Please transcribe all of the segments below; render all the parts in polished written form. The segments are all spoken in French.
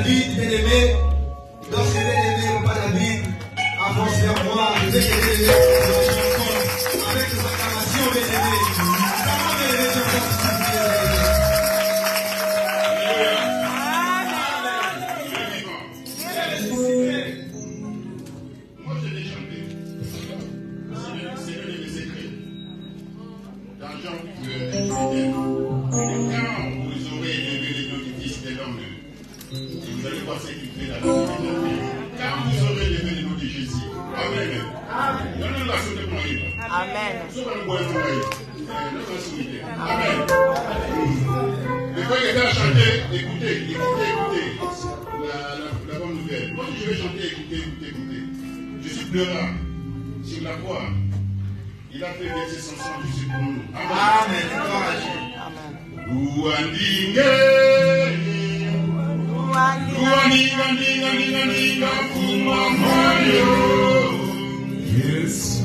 David, bien-aimé, lorsque bien-aimé, papa David, avance vers moi, je vais t'aider avec les acclamations, bien-aimé. Comment bien-aimé, tu vas participer? Moi, je l'ai chanté. C'est l'un de mes secrets. Dans Jean 8, quand vous aurez élevé les noms du Fils de l'homme, vous allez voir ce qu'il fait dans la vie de Dieu. Quand vous aurez élevé les noms de Jésus. Amen. Donnez la sauté pour moi. Amen. Amen. Les frères qui ont chanté, écoutez. La bonne nouvelle. Moi, je vais chanter, écoutez. Je suis pleurant sur la croix. Il a fait verser son sang juste pour nous. Amen. Yes.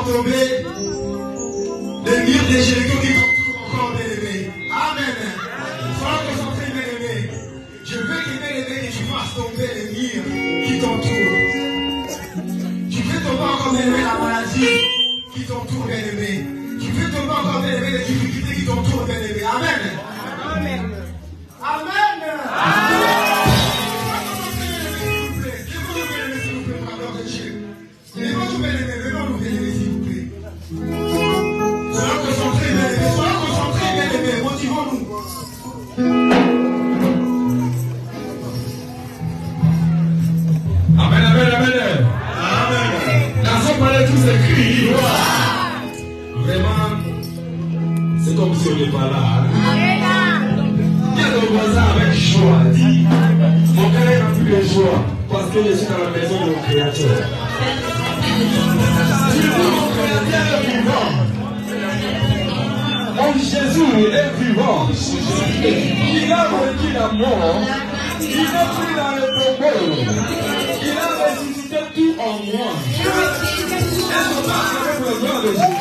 font tomber les murs des Jéricho qui t'entourent encore, bien-aimé. Amen. Sois concentré, bien-aimé. Je veux que, bien-aimé, que tu fasses tomber les murs qui t'entourent. Tu fais tomber encore, bien-aimé, la maladie qui t'entoure, bien-aimé. Tu fais tomber encore, bien-aimé, les difficultés qui t'entourent, bien-aimé. Amen. Amen. Amen. Levons-nous, bien-aimés, s'il vous plaît. Soyons concentrés, bien-aimés, motivons-nous. Amen, amen, amen. Amen. Laissons parler tous ces cris. Vraiment, c'est comme si on n'est pas là. Il y a des voisins avec joie. Dis, mon cœur n'a plus de joie parce que je suis dans la maison de mon Créateur. Mon Créateur est vivant. Mon Jésus est vivant. Il a vaincu la mort. Il a pris dans le tombeau. Il a ressuscité tout en moi. Est-ce qu'on marche avec le nom de Jésus?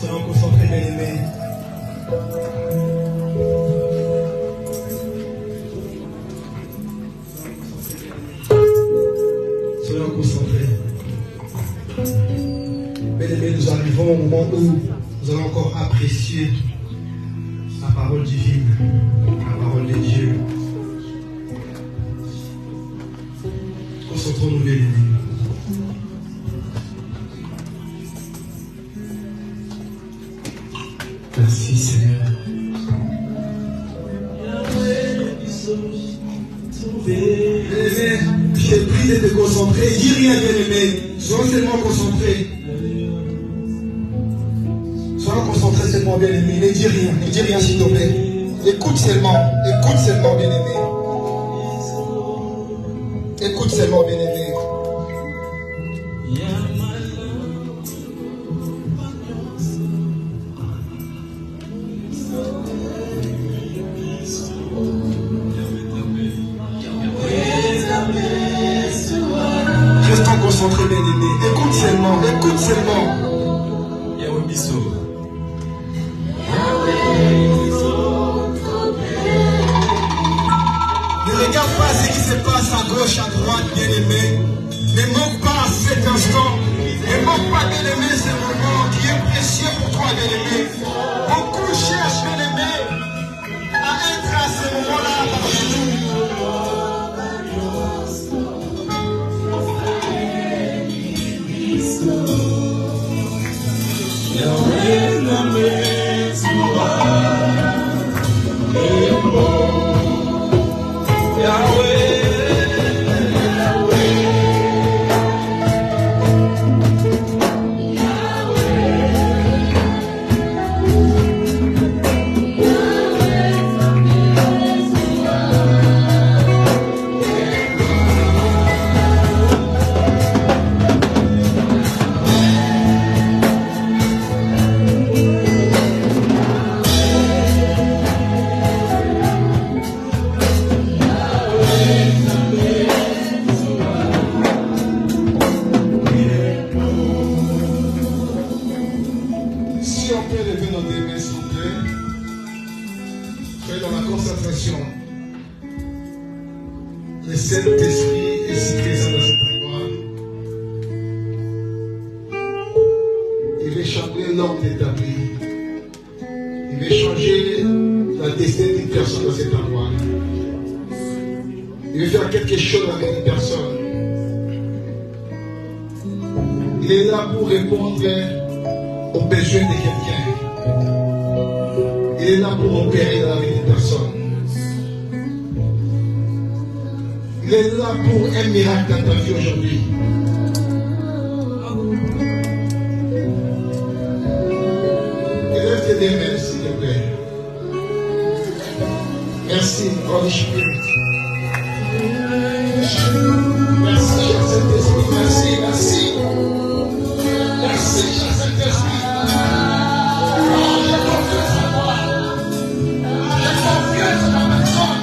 Soyons concentrés, bien-aimés. Soyons concentrés. Bien-aimés, nous arrivons au moment où nous allons encore apprécier la parole divine, la parole de Dieu. Concentrons-nous, bien-aimés. Merci Seigneur. Bien-aimé, je t'ai prié de te concentrer. Dis rien, bien-aimé. Sois seulement concentré. Sois concentré seulement, bien-aimé. Ne dis rien s'il te plaît. Écoute seulement, bien-aimé. Écoute seulement, bien-aimé. Restons concentrés, bien-aimé. Écoute seulement. Yahweh Bissou. Ne regarde pas ce qui se passe à gauche, à droite, bien-aimé. Ne manque pas cet instant. Ne manque pas, bien-aimé, ce moment qui est précieux pour toi, bien-aimé. Beaucoup cherchent, bien-aimé, à être à ce moment-là parmi nous. Le Saint-Esprit est si présent dans cet endroit. Il veut changer l'ordre établi. Il veut changer la destinée d'une personne dans cet endroit. Il veut faire quelque chose avec une personne. Il est là pour répondre aux besoins de quelqu'un. Il est là pour opérer dans la vie d'une personne. Il est là pour un miracle dans ta vie aujourd'hui. Élève tes mains, s'il te plaît. Merci, Holy Spirit. Merci, cher Saint-Esprit. Merci. Merci, cher Saint-Esprit. J'ai confiance en toi. J'ai confiance en ma personne.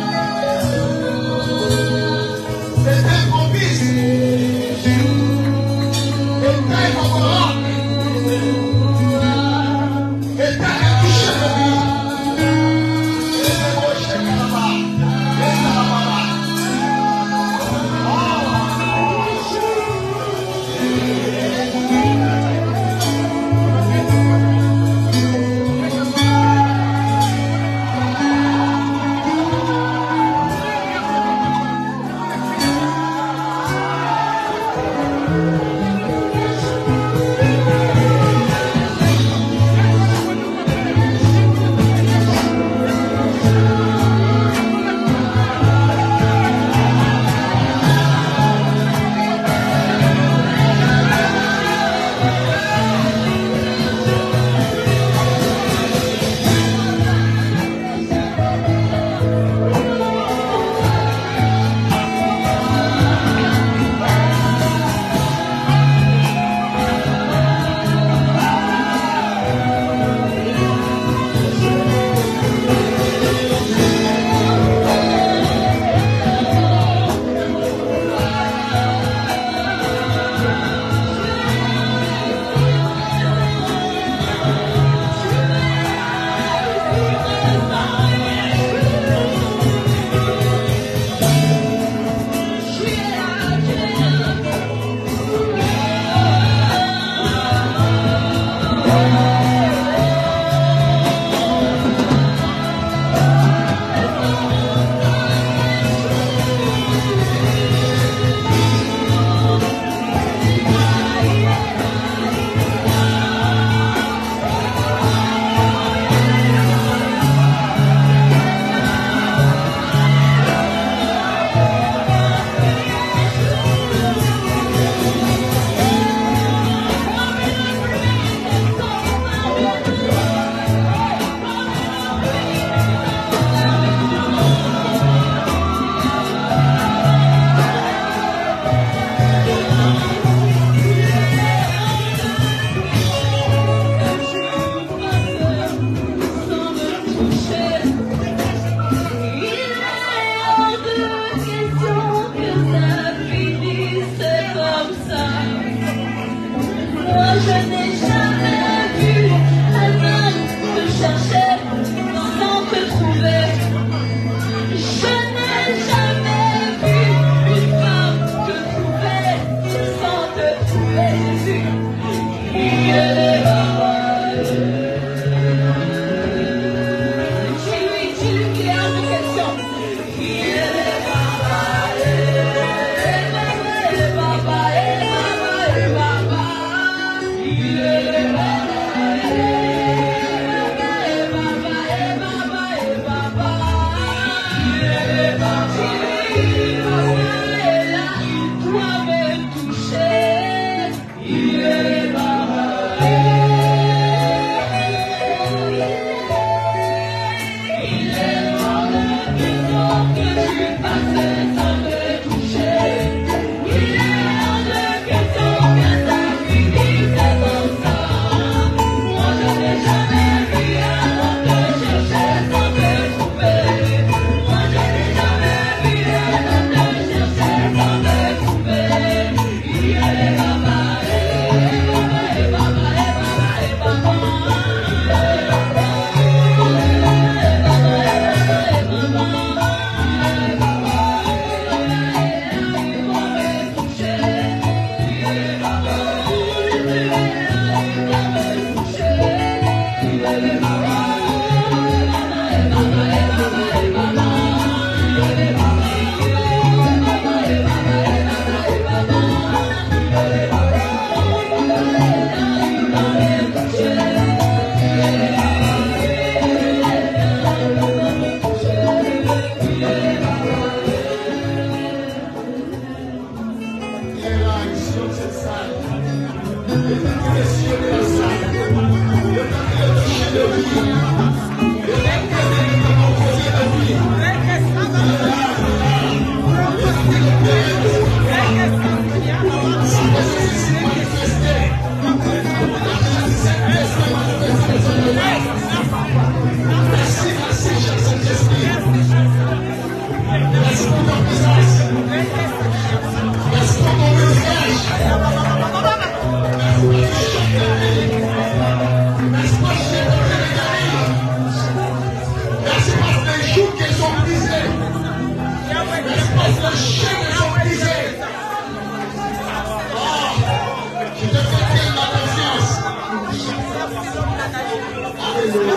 Alléluia.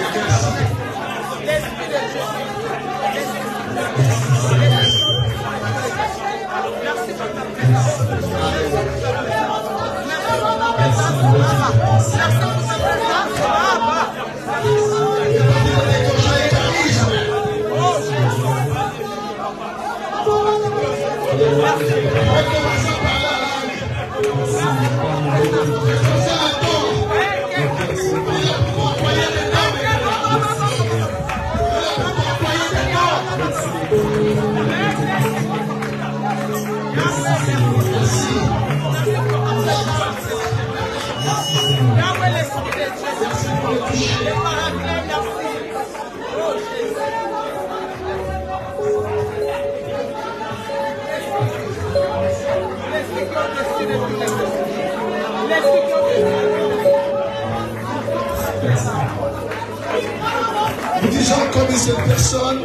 Nous disons comme cette personne,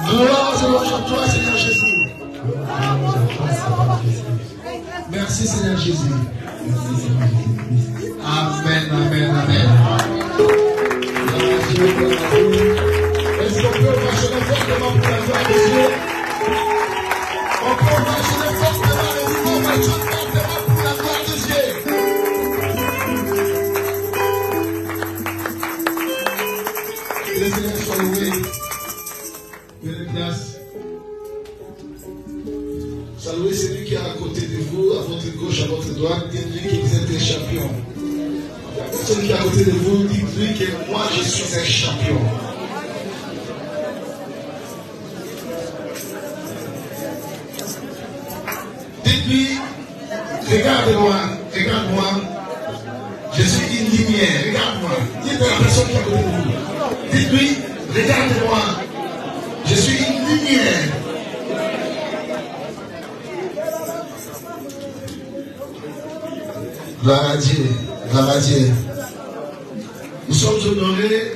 gloire à toi, Seigneur Jésus. Merci, Seigneur Jésus. Amen, amen, amen. Est-ce qu'on peut marcher fortement pour la gloire de Dieu? On peut marcher fortement pour la gloire de Dieu. Que le Seigneur soit loué. Prenez place. Saluez celui qui est à côté de vous, à votre gauche, à votre droite. Dites-lui que vous êtes un champion. Celui qui est à côté de vous, dites-lui que moi je suis un champion. Dites-lui, regarde-moi, regarde-moi. Je suis une lumière, regarde-moi. Dites à la personne qui est à côté de vous. Dites-lui, regarde-moi. Je suis une lumière. Gloire à Dieu, gloire à Dieu. Nous sommes honorés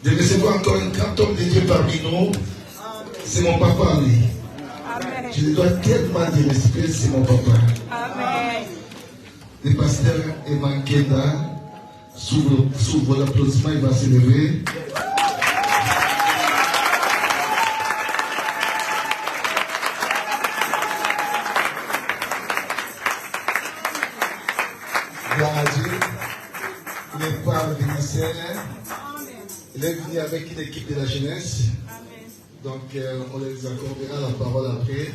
de recevoir encore un grand homme de Dieu parmi nous. C'est mon papa, lui. Je lui dois tellement de respect, c'est mon papa. Amen. Le pasteur Evan Kenda s'ouvre l'applaudissement, il va se lever. Gloire à Dieu. Il est pas le ministère. Il est venu avec une équipe de la jeunesse. Donc, on les accordera la parole après.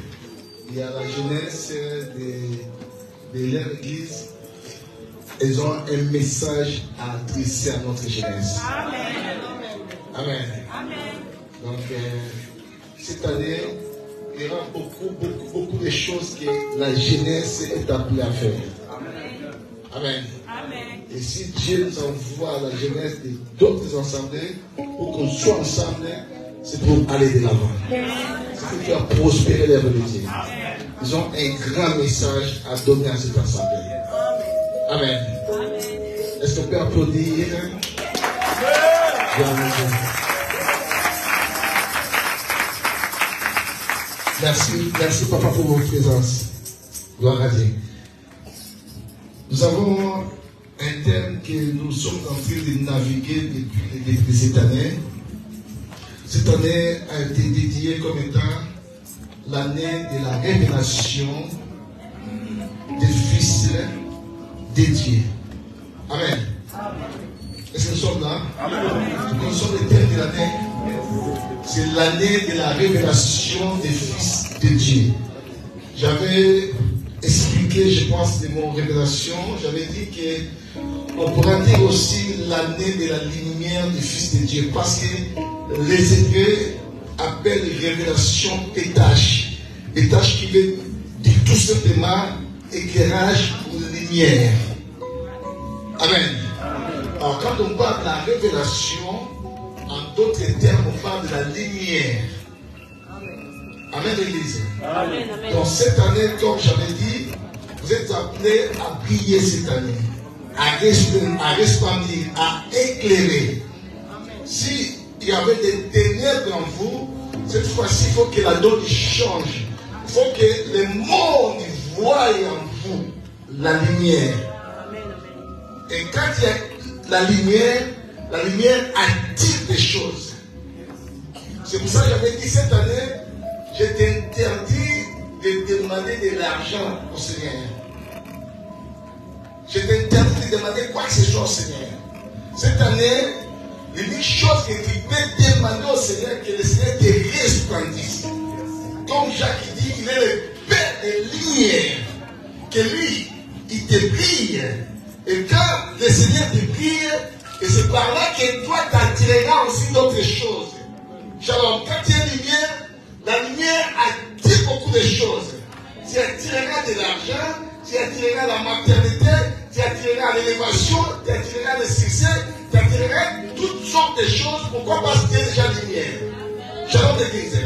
Il y a la jeunesse de leur église. Ils ont un message à adresser à notre jeunesse. Amen. Amen. Donc, cette année, il y aura beaucoup de choses que la jeunesse est appelée à faire. Amen. Amen. Et si Dieu nous envoie à la jeunesse d'autres assemblées, pour qu'on soit ensemble, c'est pour aller de l'avant. C'est pour faire prospérer l'œuvre de Dieu. Ils ont un grand message à donner à cette assemblée. Amen. Est-ce qu'on peut applaudir? Merci papa pour votre présence. Gloire à Dieu. Nous avons un thème que nous sommes en train de naviguer depuis cette année. Cette année a été dédiée comme étant l'année de la révélation des fils de Dieu. Amen. Est-ce que nous sommes là? Nous sommes le thème de l'année. C'est l'année de la révélation des fils de Dieu. J'avais expliqué, je pense, de mon révélation, j'avais dit qu'on pourrait dire aussi l'année de la lumière des fils de Dieu, parce que les Hébreux appellent révélation étage. Étage qui veut dire tout simplement éclairage ou lumière. Amen. Alors quand on parle de la révélation, en d'autres termes, on parle de la lumière. Amen, l'église. Donc cette année, comme j'avais dit, vous êtes appelés à briller cette année, à resplendir, à éclairer. S'il y avait des ténèbres en vous, cette fois-ci, il faut que la donne change. Il faut que le monde voie en vous la lumière. Et quand il y a la lumière, La lumière attire des choses. C'est pour ça que j'avais dit cette année, je t'interdis de demander de l'argent au Seigneur. Je t'interdis de demander quoi que ce soit au Seigneur. Cette année, l'unique chose que tu peux demander au Seigneur, que le Seigneur te resplendisse. Comme Jacques dit, il est le Père des lumières. Que lui, il te brille. Et quand le Seigneur te brille, et c'est par là que toi t'attireras aussi d'autres choses. Shalom, quand tu es lumière, la lumière attire beaucoup de choses. Tu attireras de l'argent, tu attireras la maternité, tu attireras l'élévation, tu attireras le succès, tu attireras toutes sortes de choses. Pourquoi? Parce que tu es déjà lumière. Shalom l'église.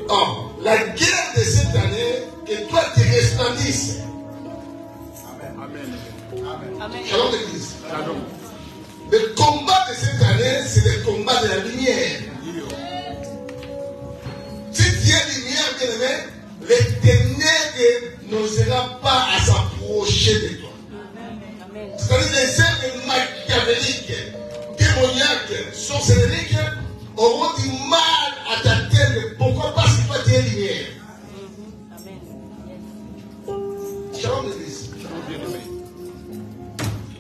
Or, la guerre de cette année, que toi tu resplendisses. Amen. Shalom l'église. Le combat de cette année, c'est le combat de la lumière. Si tu es lumière, bien aimé, les ténèbres n'osera pas à s'approcher de toi. C'est-à-dire les œuvres machiavéliques, démoniaques, sorcelleriques auront du mal à t'atteindre. Pourquoi? Parce que toi tu es lumière. Shalom l'église.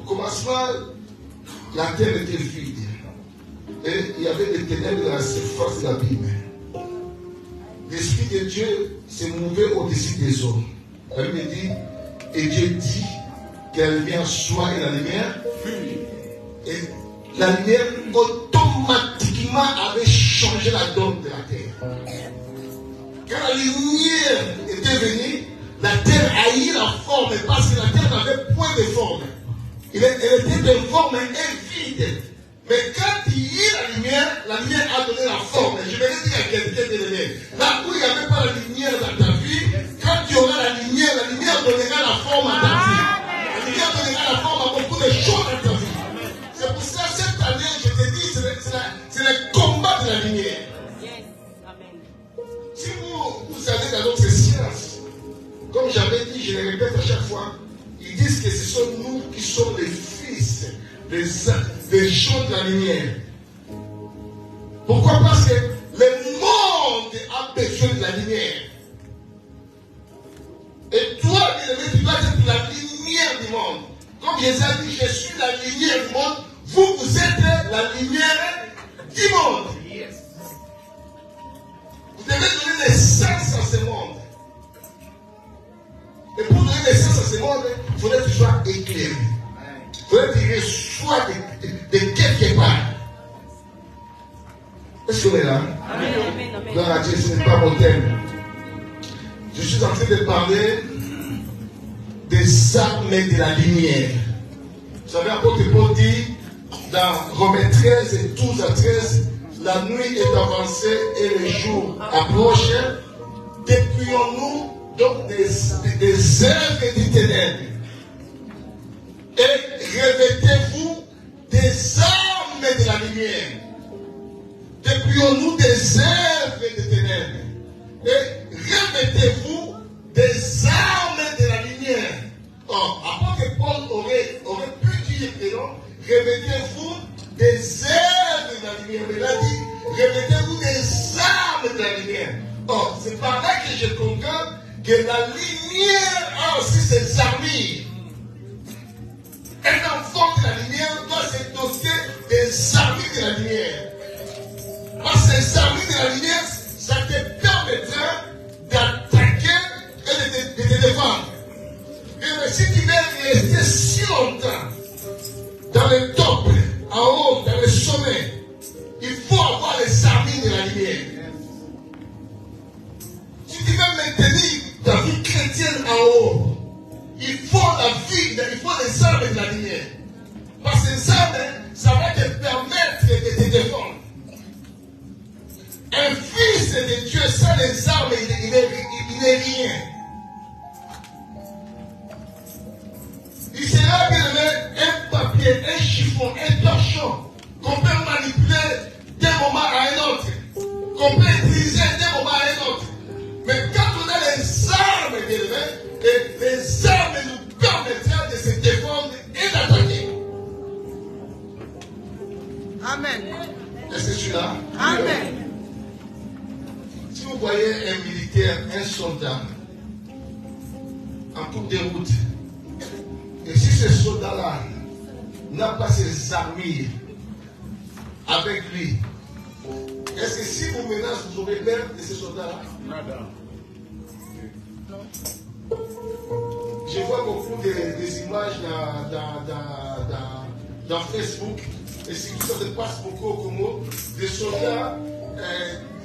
Au commencement, la terre était vide. Et il y avait des ténèbres dans la surface de l'abîme. L'Esprit de Dieu se mouvait au-dessus des eaux. La Bible dit, et Dieu dit que la lumière soit, et la lumière fut. Et la lumière automatiquement avait changé la donne de la terre. Quand la lumière était venue, la terre a eu la forme parce que la terre n'avait point de forme. Elle était de forme vide. Mais quand il y a la lumière a donné la forme. Je vais dire à quelqu'un de l'élever. Là où il n'y avait pas la lumière dans ta vie, quand tu auras la lumière donnera la forme à ta vie. La lumière donnera la forme à beaucoup de choses dans ta vie. C'est pour ça cette année, je te dis, c'est le combat de la lumière. Si vous allez dans notre science, comme j'avais dit, je le répète à chaque fois, ils disent que ce sont nous qui sommes les fils des gens de la lumière. Pourquoi? Parce que le monde a besoin de la lumière. Et toi, bien-aimé, tu dois être la lumière du monde. Comme Jésus a dit, je suis la lumière du monde. Vous êtes la lumière du monde. Vous devez donner naissance à ce monde. Et pour donner naissance à ce monde, il faudrait que tu sois éclairé. Il faudrait que tu reçois de quelque part. Est-ce qu'on est là? Amen. Gloire à Dieu, ce n'est pas mon thème. Je suis en train de parler des armes de la lumière. Vous savez, l'apôtre Paul dit dans Romains 13 et 12 à 13, la nuit est avancée et le jour approche. Dépouillons-nous donc des œuvres du ténèbre et revêtez-vous des armes de la lumière. Dépouillons-nous des œuvres des ténèbres et revêtez-vous des armes de la lumière. Or, apôtre Paul aurait pu dire que non, revêtez-vous des œuvres de la lumière. Mais il a dit, revêtez-vous des armes de la lumière. Or, c'est par là que je comprends que la lumière a aussi ses armures. Un enfant de la lumière doit se doter des armures de la lumière. Parce que les armures de la lumière, ça te permettra d'attaquer et de te défendre. Mais si tu veux rester si longtemps dans le top, en haut, dans le sommet, il faut avoir les armures de la lumière. Si tu veux maintenir ta vie chrétienne en haut, il faut les armes de la lumière. Parce que les armes, ça va te permettre de te défendre. Un fils de Dieu sans les armes, il n'est rien. Il sera bien un papier, un chiffon, un torchon qu'on peut manipuler d'un moment à un autre, qu'on peut utiliser d'un moment à un autre. Mais quand on a les armes, bien aimé, les armes nous permettront de se défendre et d'attaquer. Amen. Est-ce que je suis là? Amen. Si vous voyez un militaire, un soldat, en cours de route, et si ce soldat-là n'a pas ses armures avec lui, est-ce que si vous menacez, vous aurez peur de ce soldat-là? Nada. Je vois beaucoup des images dans Facebook, et si ça se passe beaucoup au Congo, des soldats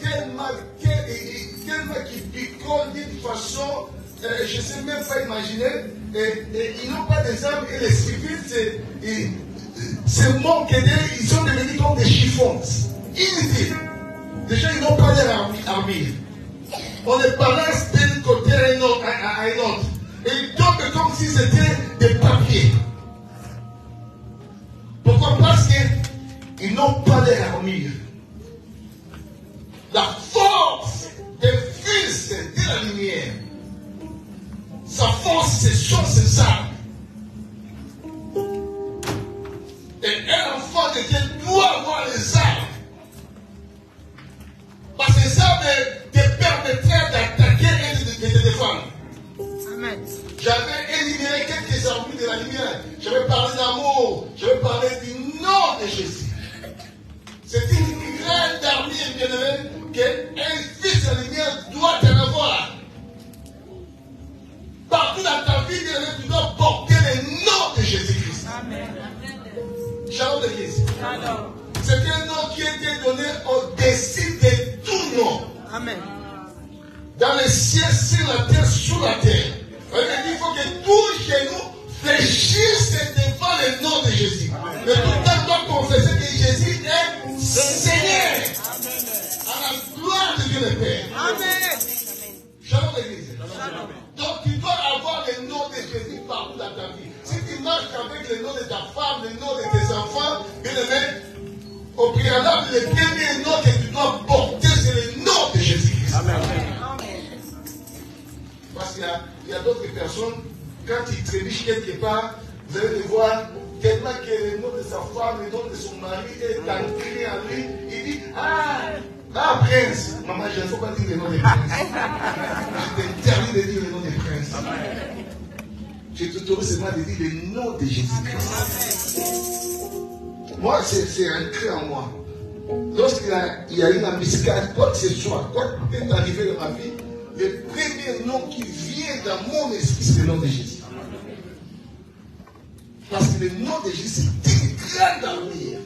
tellement qui picolent d'une façon, je ne sais même pas imaginer, et ils n'ont pas des armes, et les civils, c'est manque d'eux, ils sont devenus comme des chiffons, inutiles. Déjà, ils n'ont pas leur armure. On les balance d'un côté à un autre. Et ils tombent comme si c'était des papiers. Pourquoi? Parce qu'ils n'ont pas leur armure. La force des fils de la lumière, sa force, ce sont ses armes. Et un enfant de Dieu doit avoir les armes. Parce que ça te permettrait d'attaquer et de te défendre. Amen. J'avais énuméré quelques armures de la lumière. J'avais parlé d'amour. J'avais parlé du nom de Jésus. C'est une grande armure, bien aimé, qu'un fils de la lumière doit en avoir. Partout dans ta vie, bien aimé, tu dois porter le nom de Jésus-Christ. Amen. Shalom l'église. Shalom. C'est un nom qui a été donné au-dessus de tout nom. Amen. Dans les cieux, sur la terre, sous la terre. Il faut que tout genou fléchisse devant le nom de Jésus. Mais tout le monde doit confesser que Jésus est Seigneur. À la gloire de Dieu le Père. Amen. Shalom l'église. Donc tu dois avoir le nom de Jésus partout dans ta vie. Si tu marches avec le nom de ta femme, le nom de tes enfants, bien aimé, au préalable, le premier nom que tu dois porter, c'est le nom de Jésus-Christ. Amen. Parce qu'il y a d'autres personnes, quand ils trébuchent quelque part, vous allez les voir, tellement que le nom de sa femme, le nom de son mari est ancré en lui, il dit, prince. Maman, je ne faut pas dire le nom des princes. Je t'interdis de dire le nom des princes. Je t'autorise seulement de dire le nom de Jésus-Christ. Moi, c'est ancré en moi. Lorsqu'il y a une embuscade, quoi que ce soit, quoi que est arrivé dans ma vie, le premier nom qui vient dans mon esprit, c'est le nom de Jésus. Parce que le nom de Jésus, c'est une grande armure.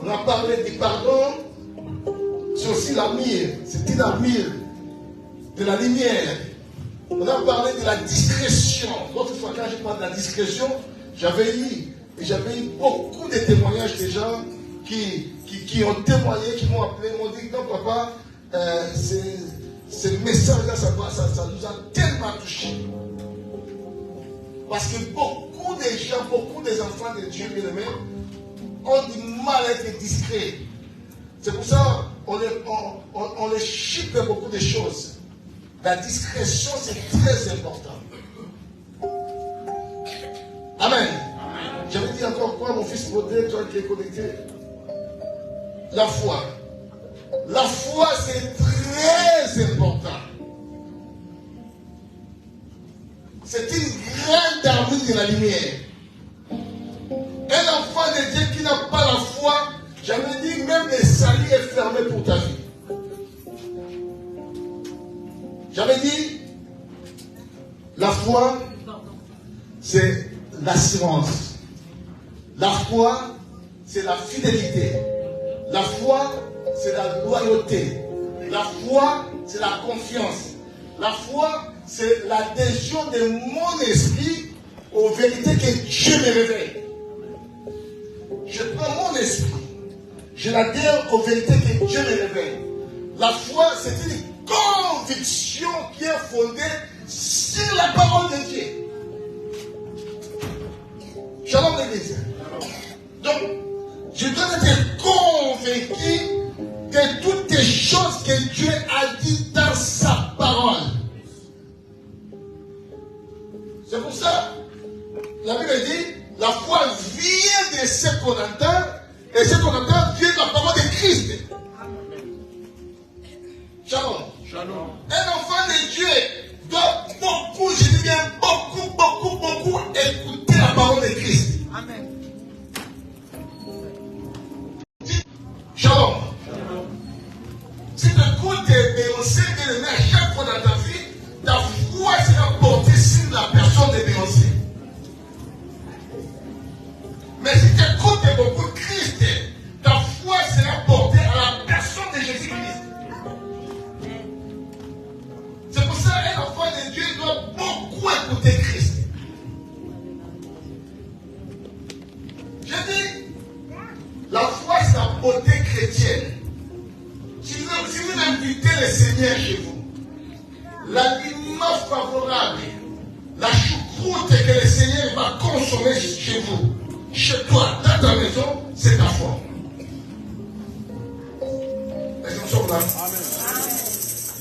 On a parlé du pardon, c'est aussi l'armure. C'est une armure de la lumière. On a parlé de la discrétion. L'autre fois, quand je parle de la discrétion, j'avais eu beaucoup de témoignages de gens qui ont témoigné, qui m'ont appelé, m'ont dit, non papa, ce message-là, ça nous a tellement touchés. Parce que beaucoup de gens, beaucoup des enfants de Dieu, bien aimés, ont du mal à être discrets. C'est pour ça qu'on les chipe beaucoup de choses. La discrétion, c'est très important. Amen. J'avais dit encore quoi, mon fils modèle, toi qui es connecté? La foi. La foi, c'est très important. C'est une grande armure de la lumière. Un enfant de Dieu qui n'a pas la foi, j'avais dit, même le salut est fermé pour ta vie. J'avais dit, la foi, c'est l'assurance. La foi, c'est la fidélité. La foi, c'est la loyauté. La foi, c'est la confiance. La foi, c'est l'adhésion de mon esprit aux vérités que Dieu me révèle. Je prends mon esprit, je l'adhère aux vérités que Dieu me révèle. La foi, c'est une conviction qui est fondée sur la parole de Dieu. Shalom l'église. Donc, je dois être convaincu de toutes les choses que Dieu a dit dans sa parole. C'est pour ça, la Bible dit, la foi foi vient de ce qu'on entend, et ce qu'on entend vient de la parole de Christ. Shalom. Shalom. Un enfant de Dieu doit beaucoup, je dis bien beaucoup écouter la parole de Christ. Amen. Shalom. Si tu écoutes Beyoncé, bien-aimé, à chaque fois dans ta vie, ta foi sera portée sur la personne de Beyoncé. Mais si tu écoutes beaucoup Christ, ta foi sera portée à la personne de Jésus-Christ. C'est pour ça qu'un enfant de Dieu doit beaucoup écouter Christ. Je dis, la foi c'est la beauté chrétienne. Si vous invitez le Seigneur chez vous, l'aliment favorable, la choucroute que le Seigneur va consommer chez vous, chez toi, dans ta maison, c'est ta foi. Est-ce que nous sommes là?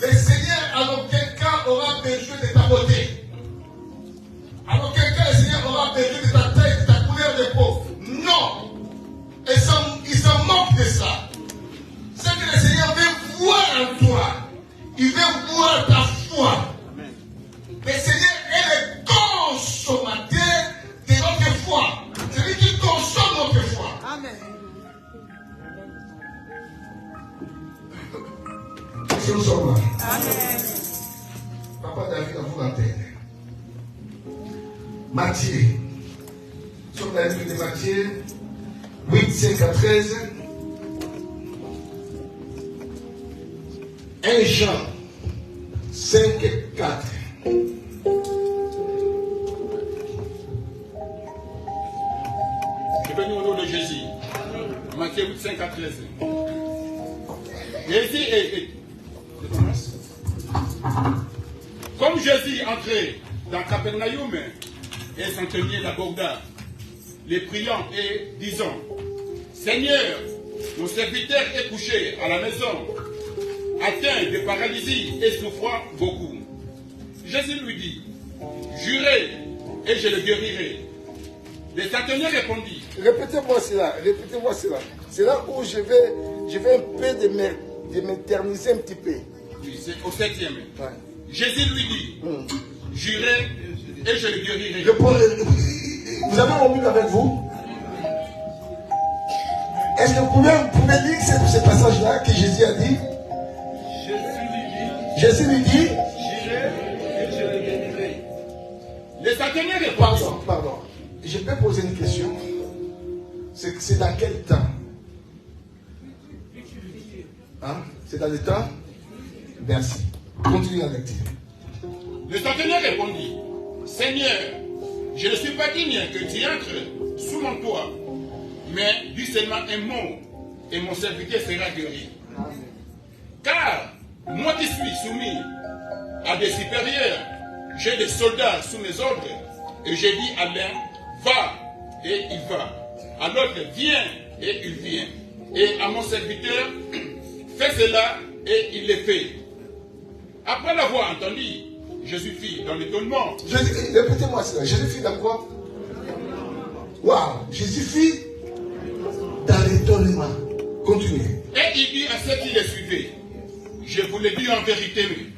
Le Seigneur, en aucun cas, aura besoin de ta beauté. En aucun cas, le Seigneur aura besoin de ta taille, de ta couleur de peau. Non. Il s'en moque de ça. C'est que le Seigneur veut voir en toi. Il veut voir ta foi. Le Seigneur est le consommateur de notre foi. C'est lui qui consomme notre foi. Amen. Est-ce que nous sommes là? Amen. Papa David a vous l'antenne. Matthieu. Nous sommes dans le livre de Matthieu 8, 5 à 13. 1 Jean 5, 4. Je bénis au nom de Jésus. Matthieu 8, 5 à 13. Jésus est. Comme Jésus entrait dans Capernaum et Centenier l'aborda, les priant et disant: Seigneur, mon serviteur est couché à la maison, atteint de paralysie et souffrant beaucoup. Jésus lui dit: Jurez et je le guérirai. Le centenier répondit: Répétez-moi cela, répétez-moi cela. C'est là où je vais un peu de m'éterniser un petit peu. Oui, c'est au 7e. Ouais. Jésus lui dit: Jurez et je le guérirai. Vous avez mon Bible avec vous? Est-ce que vous pouvez lire ce passage-là que Jésus a dit? Jésus lui dit: J'irai et je le guérirai. Le centenier répondit: Pardon. Je peux poser une question. C'est dans quel temps? Hein? C'est dans le temps? Merci. Continue la lecture. Le centenier répondit: Seigneur, je ne suis pas digne que tu entres sous mon toit, mais dis seulement un mot et mon serviteur sera guéri. Car moi qui suis soumis à des supérieurs, j'ai des soldats sous mes ordres, et j'ai dit à l'un: va, et il va. À l'autre: viens, et il vient. Et à mon serviteur: fais cela, et il le fait. Après l'avoir entendu, Jésus fit dans l'étonnement. Répétez-moi cela. Jésus fit dans quoi? Waouh! Jésus fit dans l'étonnement. Continuez. Et il dit à ceux qui le suivaient: je vous le dis en vérité,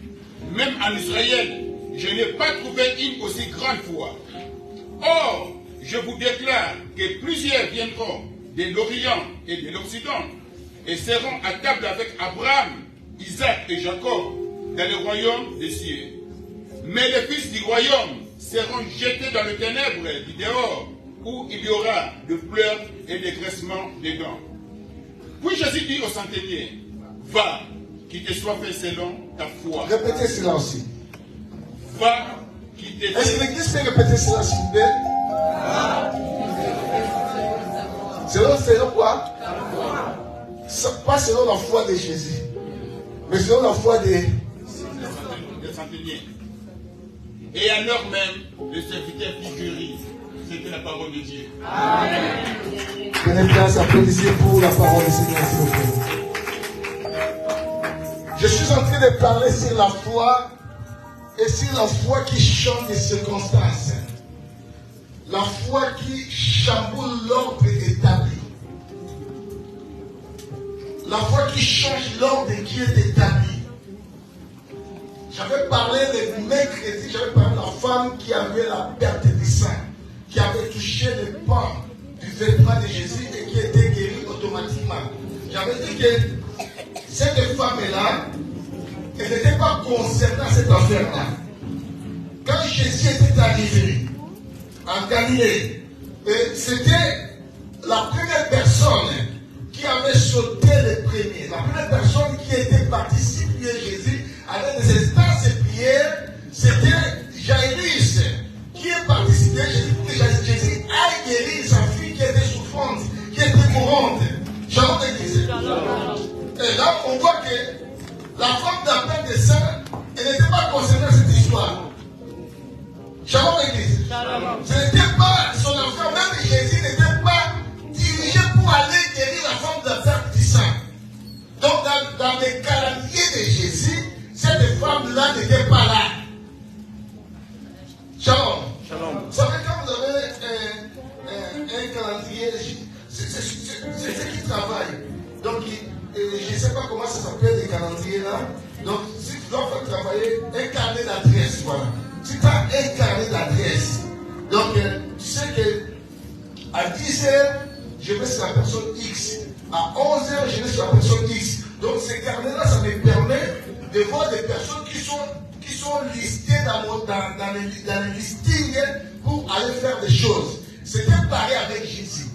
même en Israël, je n'ai pas trouvé une aussi grande foi. Or, je vous déclare que plusieurs viendront de l'Orient et de l'Occident et seront à table avec Abraham, Isaac et Jacob dans le royaume des cieux. Mais les fils du royaume seront jetés dans le ténèbre du dehors, où il y aura de pleurs et de graissements des dents. Puis Jésus dit au centenier: va, qu'il te soit fait selon ta foi. Répétez cela aussi. Va, qu'il te Est-ce que l'Église peut répéter cela, s'il vous plaît? Selon quoi? Pas selon la foi de Jésus, mais selon la foi des centeniers. Et alors même, le serviteur fit jurer. C'était la parole de Dieu. Amen. Prenez place, applaudissez pour la parole du Seigneur, s'il vous plaît. Je suis en train de parler sur la foi et sur la foi qui change des circonstances. La foi qui chamboule l'ordre établi. La foi qui change l'ordre qui est établi. J'avais parlé le mercredi, j'avais parlé de la femme qui avait la perte du sang, qui avait touché le pan du vêtement de Jésus et qui était guérie automatiquement. J'avais dit que cette femme-là, elle n'était pas concernée à cette affaire-là. Quand Jésus était arrivé en Galilée, c'était la première personne qui avait sauté le premier. La première personne qui était partie supplier Jésus avec des instances de prière, c'était Jairus qui est parti supplier Jésus pour que Jésus aille guérir sa fille qui était souffrante, qui était mourante. Shalom l'église. Et là, on voit que la femme d'appel de sang, elle n'était pas concernée à cette histoire. Shalom l'église. Ce n'était pas son affaire, même Jésus n'était pas dirigé pour aller guérir la femme d'affaires du sang. Donc, dans le calendrier de Jésus, cette femme-là n'était pas là. Shalom. Vous savez, quand vous avez un calendrier, c'est ceux qui travaillent. Donc, je ne sais pas comment ça s'appelle les calendriers là. Donc, si tu dois faire travailler un carnet d'adresse, voilà. Si tu as un carnet d'adresse, donc tu sais que à 10h, je vais sur la personne X. À 11h, je vais sur la personne X. Donc, ces carnets-là, ça me permet de voir des personnes qui sont listées dans le listing pour aller faire des choses. C'était pareil avec Jésus.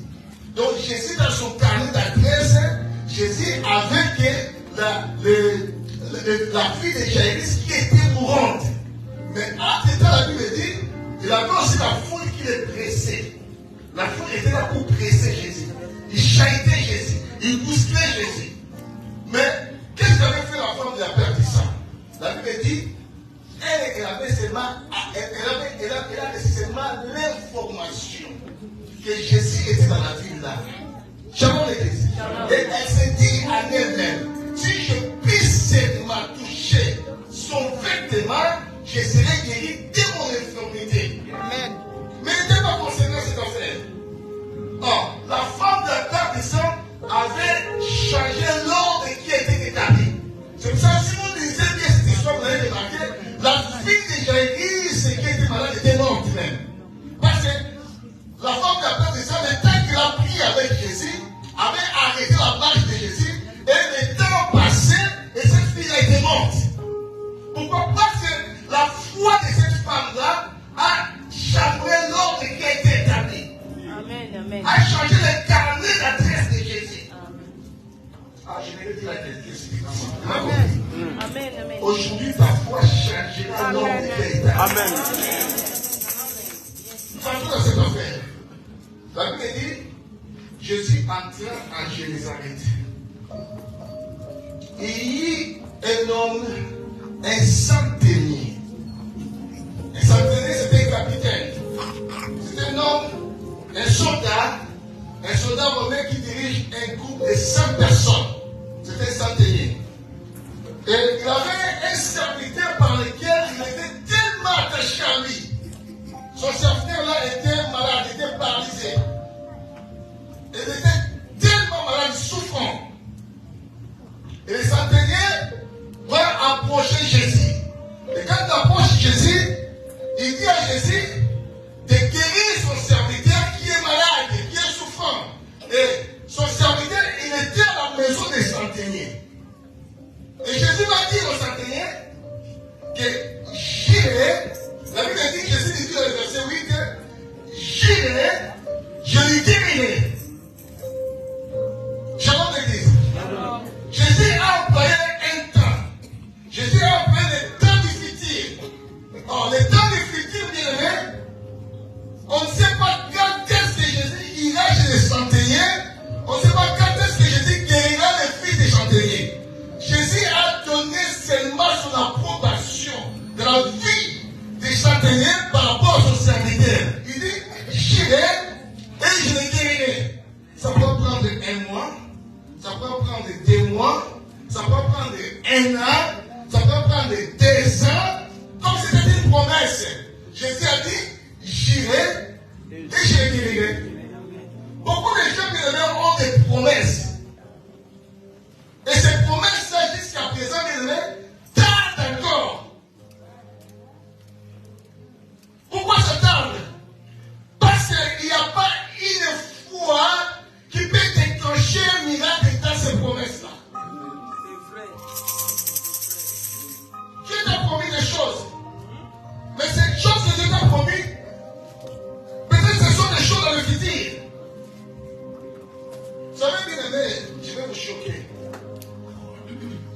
Donc, Jésus, dans son carnet d'adresse, Jésus avait la fille de Jairus qui était mourante. Mais entre-temps, la Bible dit, il avait aussi la foule qui le pressait. La foule était là pour presser Jésus. Il chahitait Jésus. Il bousculait Jésus. Mais, qu'est-ce qu'avait fait la femme de la perte du sang? La Bible dit, elle avait seulement l'information que Jésus était dans la ville là. Shalom l'église. Et elle s'est dit à elle-même, si je puisse seulement toucher son vêtement, je serai guéri de mon infirmité. Amen. Mais elle n'était pas concernée à cette affaire. Or, la femme de la perte du sang avait changé l'ordre qui était établi. C'est pour ça que si vous lisez bien cette histoire, vous allez remarquer, la fille de Jairus qui était malade était morte même. Parce que la femme de la perte du sang, le temps qu'il a prié avec Jésus, avait arrêté la marche de Jésus, et le temps passé, et cette fille a été morte. Pourquoi? Parce que la foi de cette femme-là a changé l'ordre qui a été établi. Amen, amen. A changé le carnet d'adresse de Jésus. Ah, je vais le dire à quelqu'un. Amen. Amen, amen. Aujourd'hui, ta foi changera l'ordre qui est établi. Amen. Nous sommes dans cette affaire. La Bible dit, Jésus entra en Jérusalem. Il y eut un homme, un centenier. Un centenier, c'était un capitaine. C'est un homme, un soldat romain qui dirige un groupe de 100 personnes. C'était un centenier. Et il avait un serviteur par lequel il était tellement attaché à lui. Son serviteur-là était malade, il était paralysé. Il était tellement malade, souffrant. Et le centenier va approcher Jésus. Et quand il approche Jésus, il dit à Jésus de guérir son serviteur qui est malade, qui est souffrant. Et son serviteur, il était à la maison des centeniers. Et Jésus va dire au centenier que j'irai. La Bible dit, Jésus dit dans le verset 8, j'irai, je lui guérirai. Shalom l'église. Jésus a employé un temps. Jésus a employé le temps du futur. Or, le temps du futur, bien aimé, on ne sait pas quand est-ce que Jésus ira chez les centeniers. On ne sait pas quand est-ce que Jésus guérira les fils des centeniers. Jésus a donné seulement son approbation de la vie des centeniers par rapport à son serviteur. Il dit, j'irai et je les guérirai. Ça peut prendre 1 mois, ça peut prendre 2 mois, ça peut prendre 1 an, ça peut prendre 2 ans. Comme c'était une promesse, Jésus a dit, j'irai Et je les guérirai. Beaucoup de gens bien-aimés ont des promesses. Et ces promesses-là, jusqu'à présent, bien-aimés, tardent encore. Pourquoi ça tarde? Parce qu'il n'y a pas une foi qui peut déclencher un miracle dans ces promesses-là. Dieu t'a promis des choses. Mais ces choses que Dieu t'a promis, peut-être ce sont des choses dans le futur. Vous savez, bien aimé, je vais vous choquer.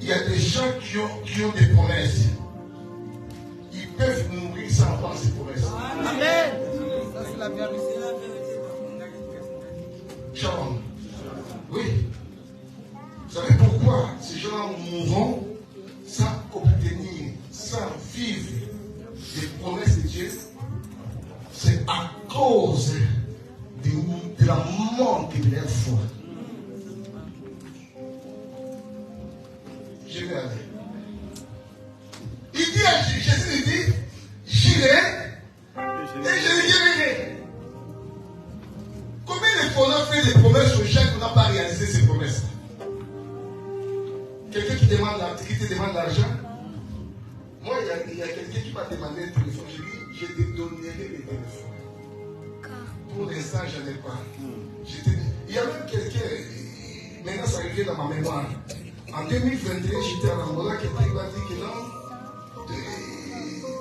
Il y a des gens qui ont des promesses. Ils peuvent mourir sans avoir ces promesses. Amen. Ça, c'est la vérité. Shalom. Oui. Vous savez pourquoi ces gens mourront sans obtenir, sans vivre des promesses de Dieu? C'est à cause de la manque de leur foi. Je vais aller. Il dit à Jésus, il dit, j'irai et je les guérirai. Combien de fois on a fait des promesses aux gens qu'on n'a pas réalisé ces promesses? Quelqu'un qui te demande l'argent. Moi, il y a quelqu'un qui m'a demandé un téléphone. Je lui dis, je te donnerai le téléphone. Pour l'instant, je n'en ai pas. Il y a même quelqu'un, maintenant ça revient dans ma mémoire. En 2021, j'étais en Angola, quelqu'un m'a dit que non,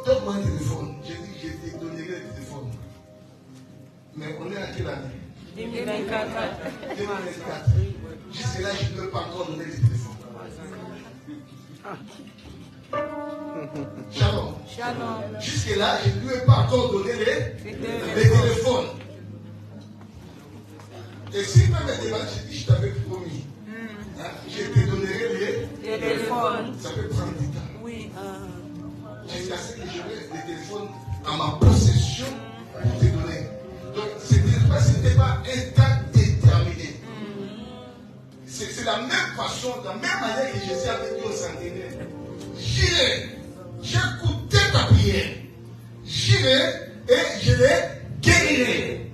donne-moi un téléphone. J'ai dit, je te donnerai le téléphone. Mais on est à quelle année? 2024. 2024. Jusque-là, je ne peux pas encore donner le téléphone. Shalom. Shalom. Jusque-là, je ne lui ai pas encore donné les téléphones. Et s'il peut me demander, je dis, je t'avais promis. Je te donnerai les téléphones. Ça peut prendre du temps. Oui. Jusqu'à ce que j'aurai les téléphones en ma possession pour te donner. Donc, ce n'était pas un temps déterminé. C'est la même façon, de la même manière que Jésus avait dit au centenaire. J'irai, j'écoutais ta prière. J'irai et je les guérirai.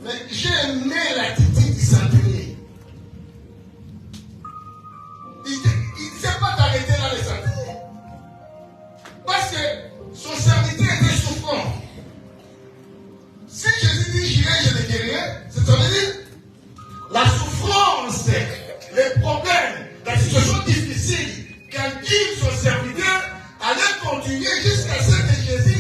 Mais j'ai aimé l'attitude du centenier. Il ne s'est pas arrêté là, le centenier. Parce que son serviteur était souffrant. Si Jésus dit j'irai, je les guérirai, ça veut dire la souffrance, les problèmes, la situation difficile, quand dit son serviteur allait continuer jusqu'à ce que Jésus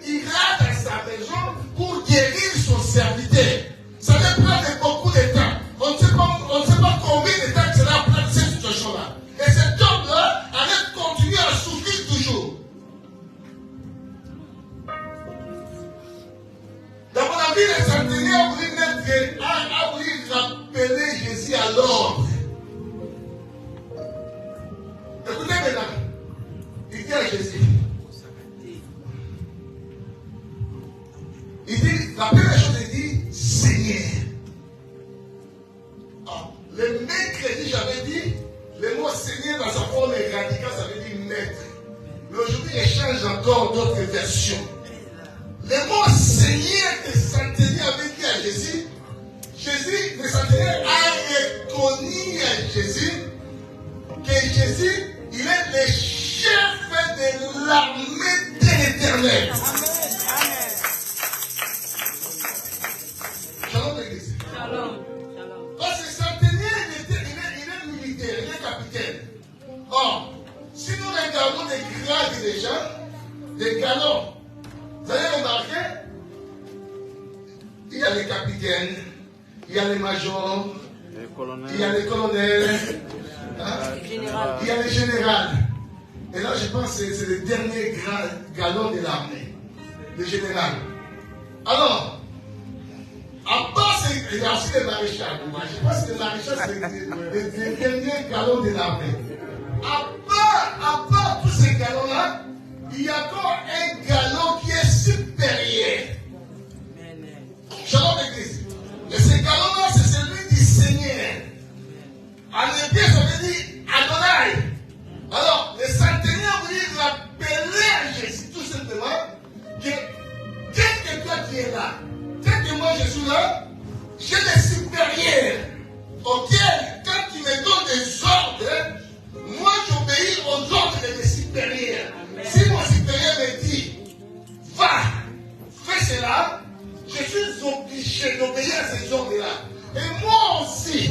ira dans sa maison pour guérir son serviteur. Ça va prendre beaucoup de temps. On ne sait pas combien de temps cela prend cette situation-là. Et cet homme-là allait continuer à souffrir toujours. Dans mon avis, le centenier a voulu rappeler Jésus à l'ordre. Écoutez maintenant. Il dit à Jésus. Il dit, la première chose, il dit, Seigneur. Le mercredi, j'avais dit, le mot Seigneur dans sa forme radicale, ça veut dire maître. Mais aujourd'hui, il change encore d'autres versions. Le mot Seigneur que centenier avait dit à Jésus, le centenier a reconnu à Jésus que Jésus, il est le chef de l'armée de l'Éternel. Shalom l'église. Shalom. Parce que le centenier, il est militaire, il est capitaine. Or, si nous regardons les grades des gens, des galons, vous allez remarquer, il y a les capitaines, il y a les majors, il y a les colonels, il y a les généraux. Et là, je pense que c'est le dernier galon de l'armée, le général. Alors, à part, il y a aussi les maréchals. Je pense que les maréchals, c'est le dernier galon de l'armée. À part tous ces galons-là, il y a encore un galon qui est supérieur. Shalom l'église. Et ce galon-là, c'est celui du Seigneur. En hébreu, ça veut dire Adonai. Alors, le centenier a voulu rappeler à Jésus tout simplement que Tant que moi je suis là, j'ai des supérieurs. Ok, quand tu me donnes des ordres, moi j'obéis aux ordres de mes supérieurs. Si mon supérieur me dit, va, fais cela, je suis obligé d'obéir à ces ordres-là. Et moi aussi,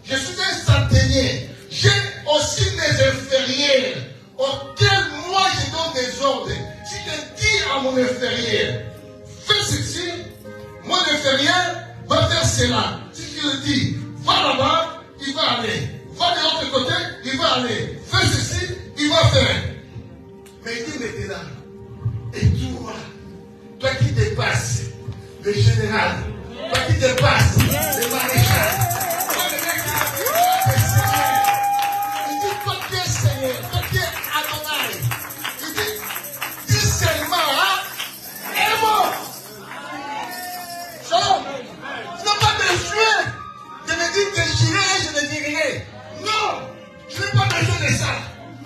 je suis un centenier. J'ai aussi des inférieurs auxquels moi je donne des ordres. Si je dis à mon inférieur, fais ceci, mon inférieur va faire cela. Si je lui dis, va là-bas, il va aller. Va de l'autre côté, il va aller. Fais ceci, il va faire. Mais il dit maintenant, et toi qui dépasses le général, toi qui dépasses le maréchal, il dit, toi qui es Seigneur, toi qui es Adonai, il dit, dis seulement, et bon. Shalom. Tu n'as pas besoin de me dire que j'irai et je ne dis rien. Non, je n'ai pas besoin de ça.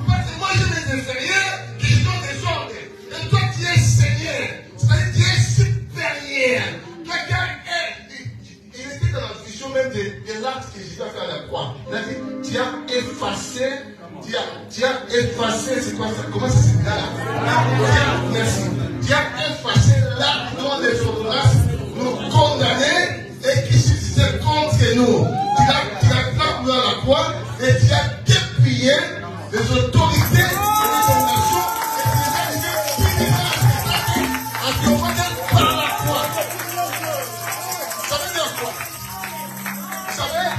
Parce que moi j'ai mes inférieurs qui je donne des ordres. Et toi tu es Seigneur, c'est-à-dire tu es supérieur. Toi qui il était dans la vision même de l'acte que Jésus a fait à la croix. Il a dit, tu as effacé, c'est quoi ça? Comment ça s'appelle là? Merci. Tu as effacé l'acte dont les ordonnances nous condamnaient et qui subsistait contre nous. Tu as clamé à la croix et tu as dépouillé les autorités et les condamnations et tu les as laissées à combattre par la croix. Ça veut dire quoi? Vous savez,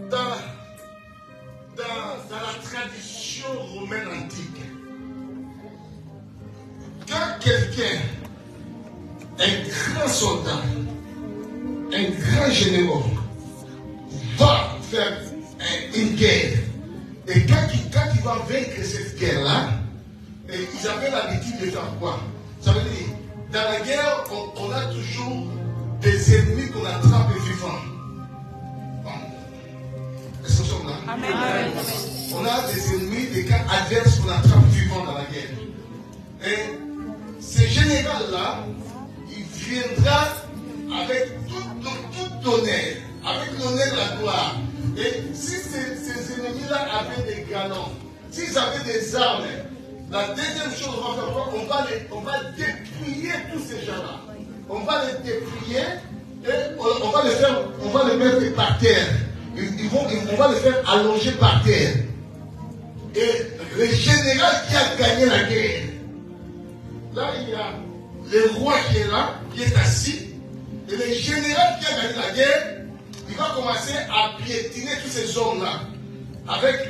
dans la tradition romaine antique, quand quelqu'un, un grand soldat, un grand général, va faire une guerre, et quand il va vaincre cette guerre-là, ils avaient l'habitude de faire quoi? Ça veut dire, dans la guerre, on a toujours des ennemis qu'on attrape vivants. Est-ce que nous sommes là? Amen. On a des ennemis, des camps adverses qu'on attrape vivants dans la guerre. Et ce général-là, il viendra avec tout honneur, avec l'honneur de la gloire. Et si ces ennemis-là avaient des galons, s'ils avaient des armes, la deuxième chose, on va faire quoi? On va dépouiller tous ces gens-là. On va les dépouiller et on va les mettre par terre. On va les faire allonger par terre. Et le général qui a gagné la guerre, là il y a le roi qui est là, qui est assis, et le général qui a gagné la guerre, il va commencer à piétiner tous ces hommes-là, avec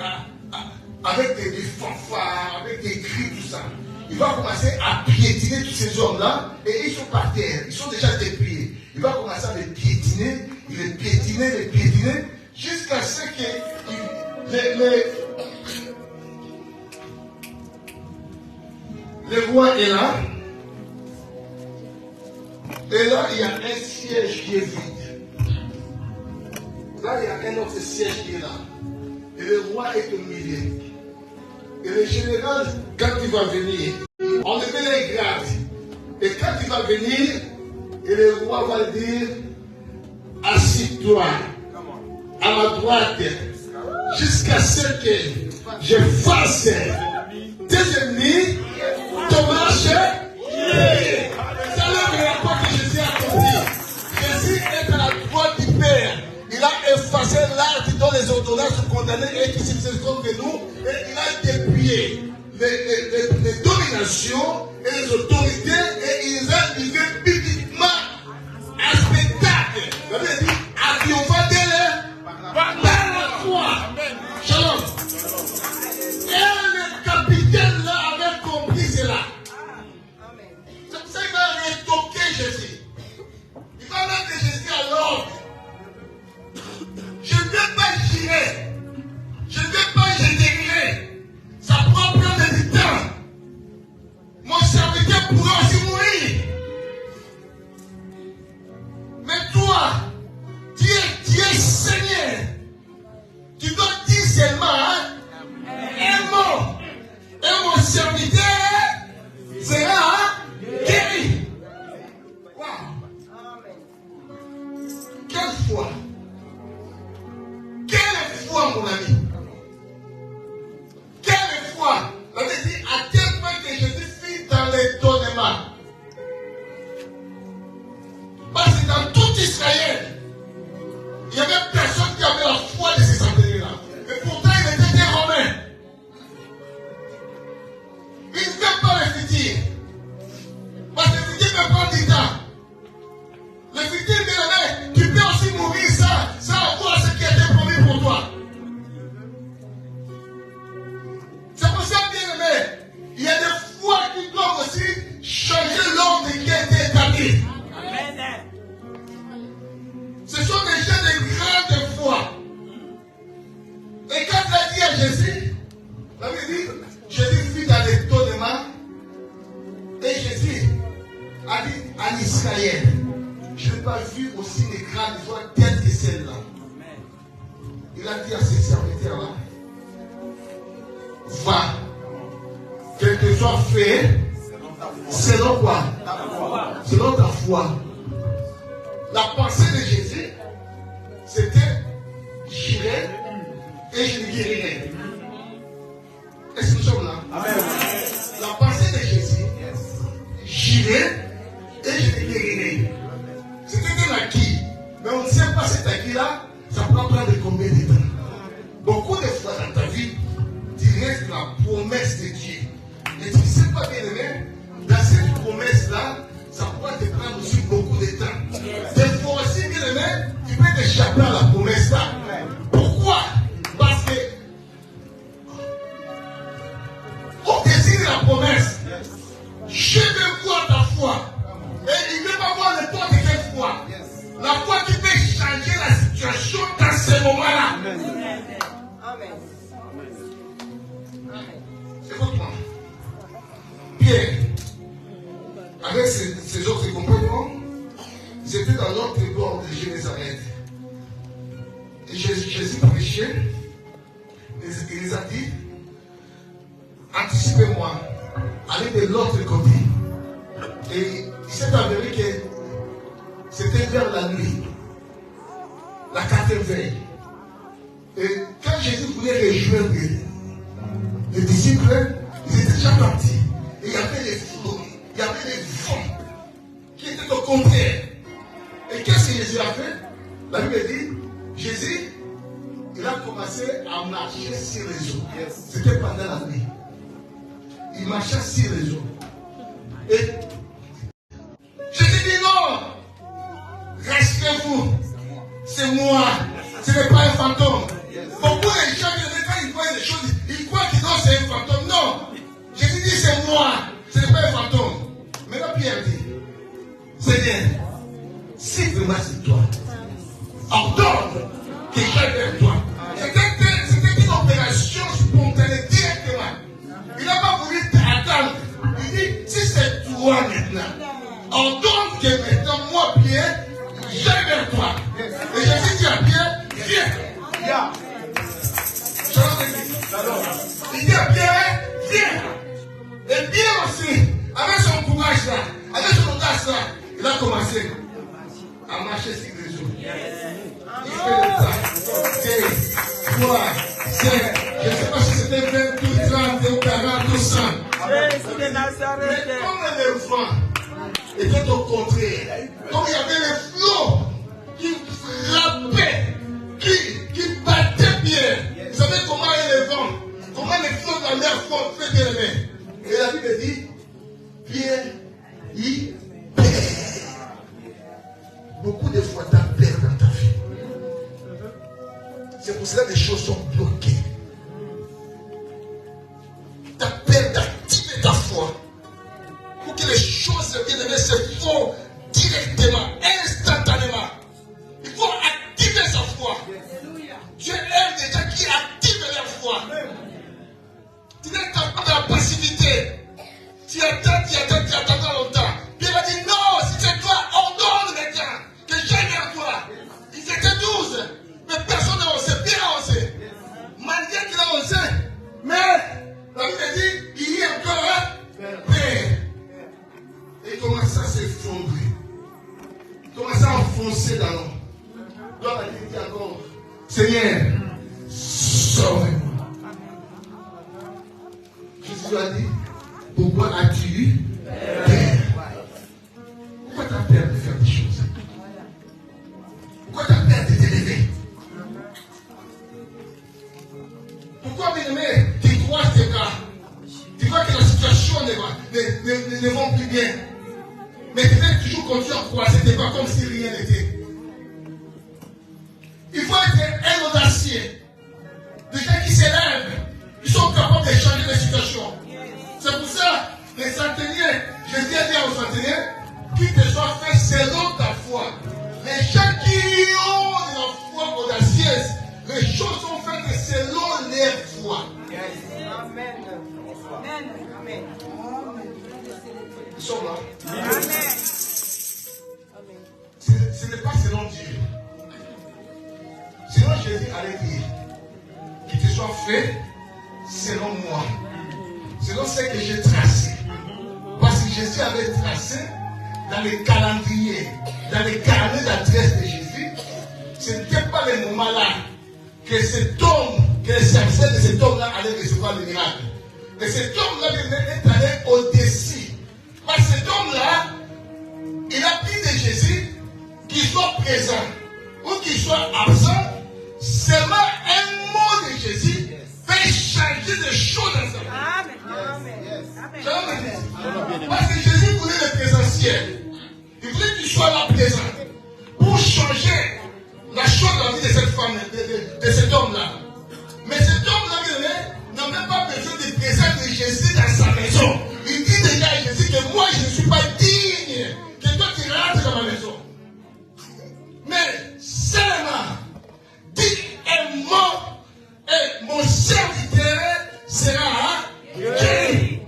des fanfares, avec des cris, tout ça. Il va commencer à piétiner tous ces hommes-là, et ils sont par terre, ils sont déjà dépouillés. Il va commencer à les piétiner, jusqu'à ce que le roi est là, et là il y a un siège qui est vide. Là il y a un autre siège qui est là. Et le roi est au milieu. Et le général, quand il va venir, on le met les grades. Et quand il va venir, et le roi va dire, assis-toi à ma droite, jusqu'à ce que je fasse tes ennemis tomber chez pied. C'est la fois que Jésus a compris. Jésus est à la droite du Père. Il a effacé l'acte dont les ordonnances sont condamnées et qui se contre nous. Et il a dépouillé les dominations et les autorités et il les a livrés publiquement à spectacle. La Bible dit, à qui on va par la croix. Shalom. Et le capitaine là avait compris cela. C'est ça qu'il va rétoquer Jésus. Il va mettre Jésus à l'ordre. Je ne vais pas girer. Je ne vais pas générer. Ça prend plein de temps. Mon serviteur pourra aussi mourir. foi. Quelle foi, mon ami? Quelle foi? On a dit à quel point que Jésus fit dans l'étonnement. Parce que dans tout Israël, il y avait personne qui avait la foi de ces centenaires-là. Mais pourtant, il était des Romains. Il ne peut pas le futur. Parce que le futur peut prendre du temps. Le futur, bien aimé, tu peux aussi mourir sans avoir ce qui a été promis pour toi. C'est pour ça, bien aimé, il y a des fois qui doivent aussi changer l'ordre qui a été établi. Amen. Ce sont des gens de grande foi. Et quand il a dit à Jésus, la Bible dit, Jésus fut dans l'étonnement. Et Jésus a dit à Israël, je n'ai pas vu aussi des grandes joies telles que celle-là. Il a dit à ses serviteurs-là, va, quel que soit fait, selon quoi? Selon ta foi. La pensée de Jésus, c'était j'irai et je guérirai. Est-ce que nous sommes là? Amen. La pensée de Jésus, j'irai et je guérirai. C'était un acquis. Mais on ne sait pas cet acquis-là, ça peut prendre combien de temps. Beaucoup de fois dans ta vie, tu restes la promesse de Dieu. Et tu ne sais pas bien aimé, dans cette promesse-là, ça peut te prendre aussi beaucoup de temps. Des fois aussi, bien aimé, tu peux t'échapper à la promesse-là. Pourquoi? Parce que on désire la promesse. Je veux voir ta foi. Et il ne veut pas voir n'importe quelle foi. La foi qui peut changer la situation dans ce moment-là. Amen. Écoute-moi. Pierre, avec ses autres compagnons, ils étaient dans l'autre bord de Génézareth. Et Jésus prêchait. Il les a dit, anticipez-moi, allez de l'autre côté. Et il s'est avéré que c'était vers la nuit, la 4e veille. Et quand Jésus voulait rejoindre les disciples, ils étaient déjà partis. Et il y avait des flots, il y avait des vents qui étaient au contraire. Et qu'est-ce que Jésus a fait? La Bible dit, Jésus, il a commencé à marcher sur les eaux. C'était pendant la nuit. Il marchait sur les eaux. Et Jésus dit non, restez-vous, c'est moi, ce n'est pas un fantôme. Beaucoup de gens, quand ils voient des choses, ils croient que non, c'est un fantôme. Non, Jésus dit c'est moi, ce n'est pas un fantôme. Maintenant Pierre dit, Seigneur, si vraiment c'est toi, ordonne que j'aille vers toi. C'était une opération spontanée directement. Il n'a pas voulu t'attendre. Il dit, si c'est toi maintenant, ordonne que maintenant, moi, Pierre, j'aille vers toi. Et Jésus dit à Pierre, viens. Il dit à Pierre, viens. Et Pierre aussi, avec son courage là, avec son audace là, il a commencé à marcher sur les eaux. Il fait ça. 2, 3, 5. Je ne sais pas si c'était 20 ou 30 ou 40 ou 100. Mais comme les vents étaient au contraire, comme il y avait les flots qui frappaient, qui battaient Pierre. Vous savez comment est le vent? Comment les flots de la mer font fait bien aimé? Et la Bible dit, Pierre, il perd. Beaucoup de fois, tu as peur dans ta vie. C'est pour cela que les choses sont bloquées. Tu as peur d'activer ta foi. Pour que les choses bien aimées se font directement, instantanément. Il faut activer sa foi. Dieu aime des gens qui activent leur foi. Tu n'es pas dans la passivité. Tu attends longtemps. Puis il va dire non, si c'est toi, ordonne maintenant que j'aille vers toi. Ils étaient 12, mais personne n'a osé, bien osé. Malgré qu'il a osé, mais la Bible dit qu'il y a encore un père. Et il commence à s'effondrer. Il commence à enfoncer dans l'eau. Gloire à Dieu, dit encore, Seigneur, sauve-moi. Jésus lui a dit, pourquoi as-tu peur? Pourquoi tu as peur de faire des choses? Pourquoi tu as peur de t'élever? Pourquoi, bien-aimé, tu crois tes bras? Tu vois que la situation ne va plus bien. Mais tu veux toujours continuer à croiser tes bras comme si rien n'était. Il faut être un audacieux. Des gens qui s'élèvent, ils sont capables de changer les situations. C'est pour ça, les centeniers, je dis à dire aux centeniers, qu'il te soit fait selon ta foi. Les gens qui ont de la foi audacieuse, les choses sont faites selon leur foi. Amen. Amen. Ils sont là. Amen. Ce n'est pas selon Dieu. Selon Jésus allait dire, qu'il te soit fait selon moi. Selon ce que j'ai tracé. Parce que Jésus avait tracé dans les calendriers, dans les carnets d'adresse de Jésus, ce n'était pas le moment là que cet homme, que le serviteur de cet homme-là allait recevoir le miracle. Et cet homme-là est allé au-dessus. Parce que cet homme-là, il a pris de Jésus qu'il soit présent ou qu'il soit absent. Seulement un mot de Jésus peut changer des choses dans sa vie. Amen. Parce que Jésus voulait le présentiel. Il voulait qu'il soit là présent pour changer la chose dans la vie de cette femme, de cet homme-là. Mais cet homme-là, n'a même pas besoin de présence de Jésus dans sa maison. Il dit déjà à Jésus que moi, je ne suis pas digne que toi tu rentres dans ma maison. Mais seulement, dis un mot et mon serviteur sera guéri.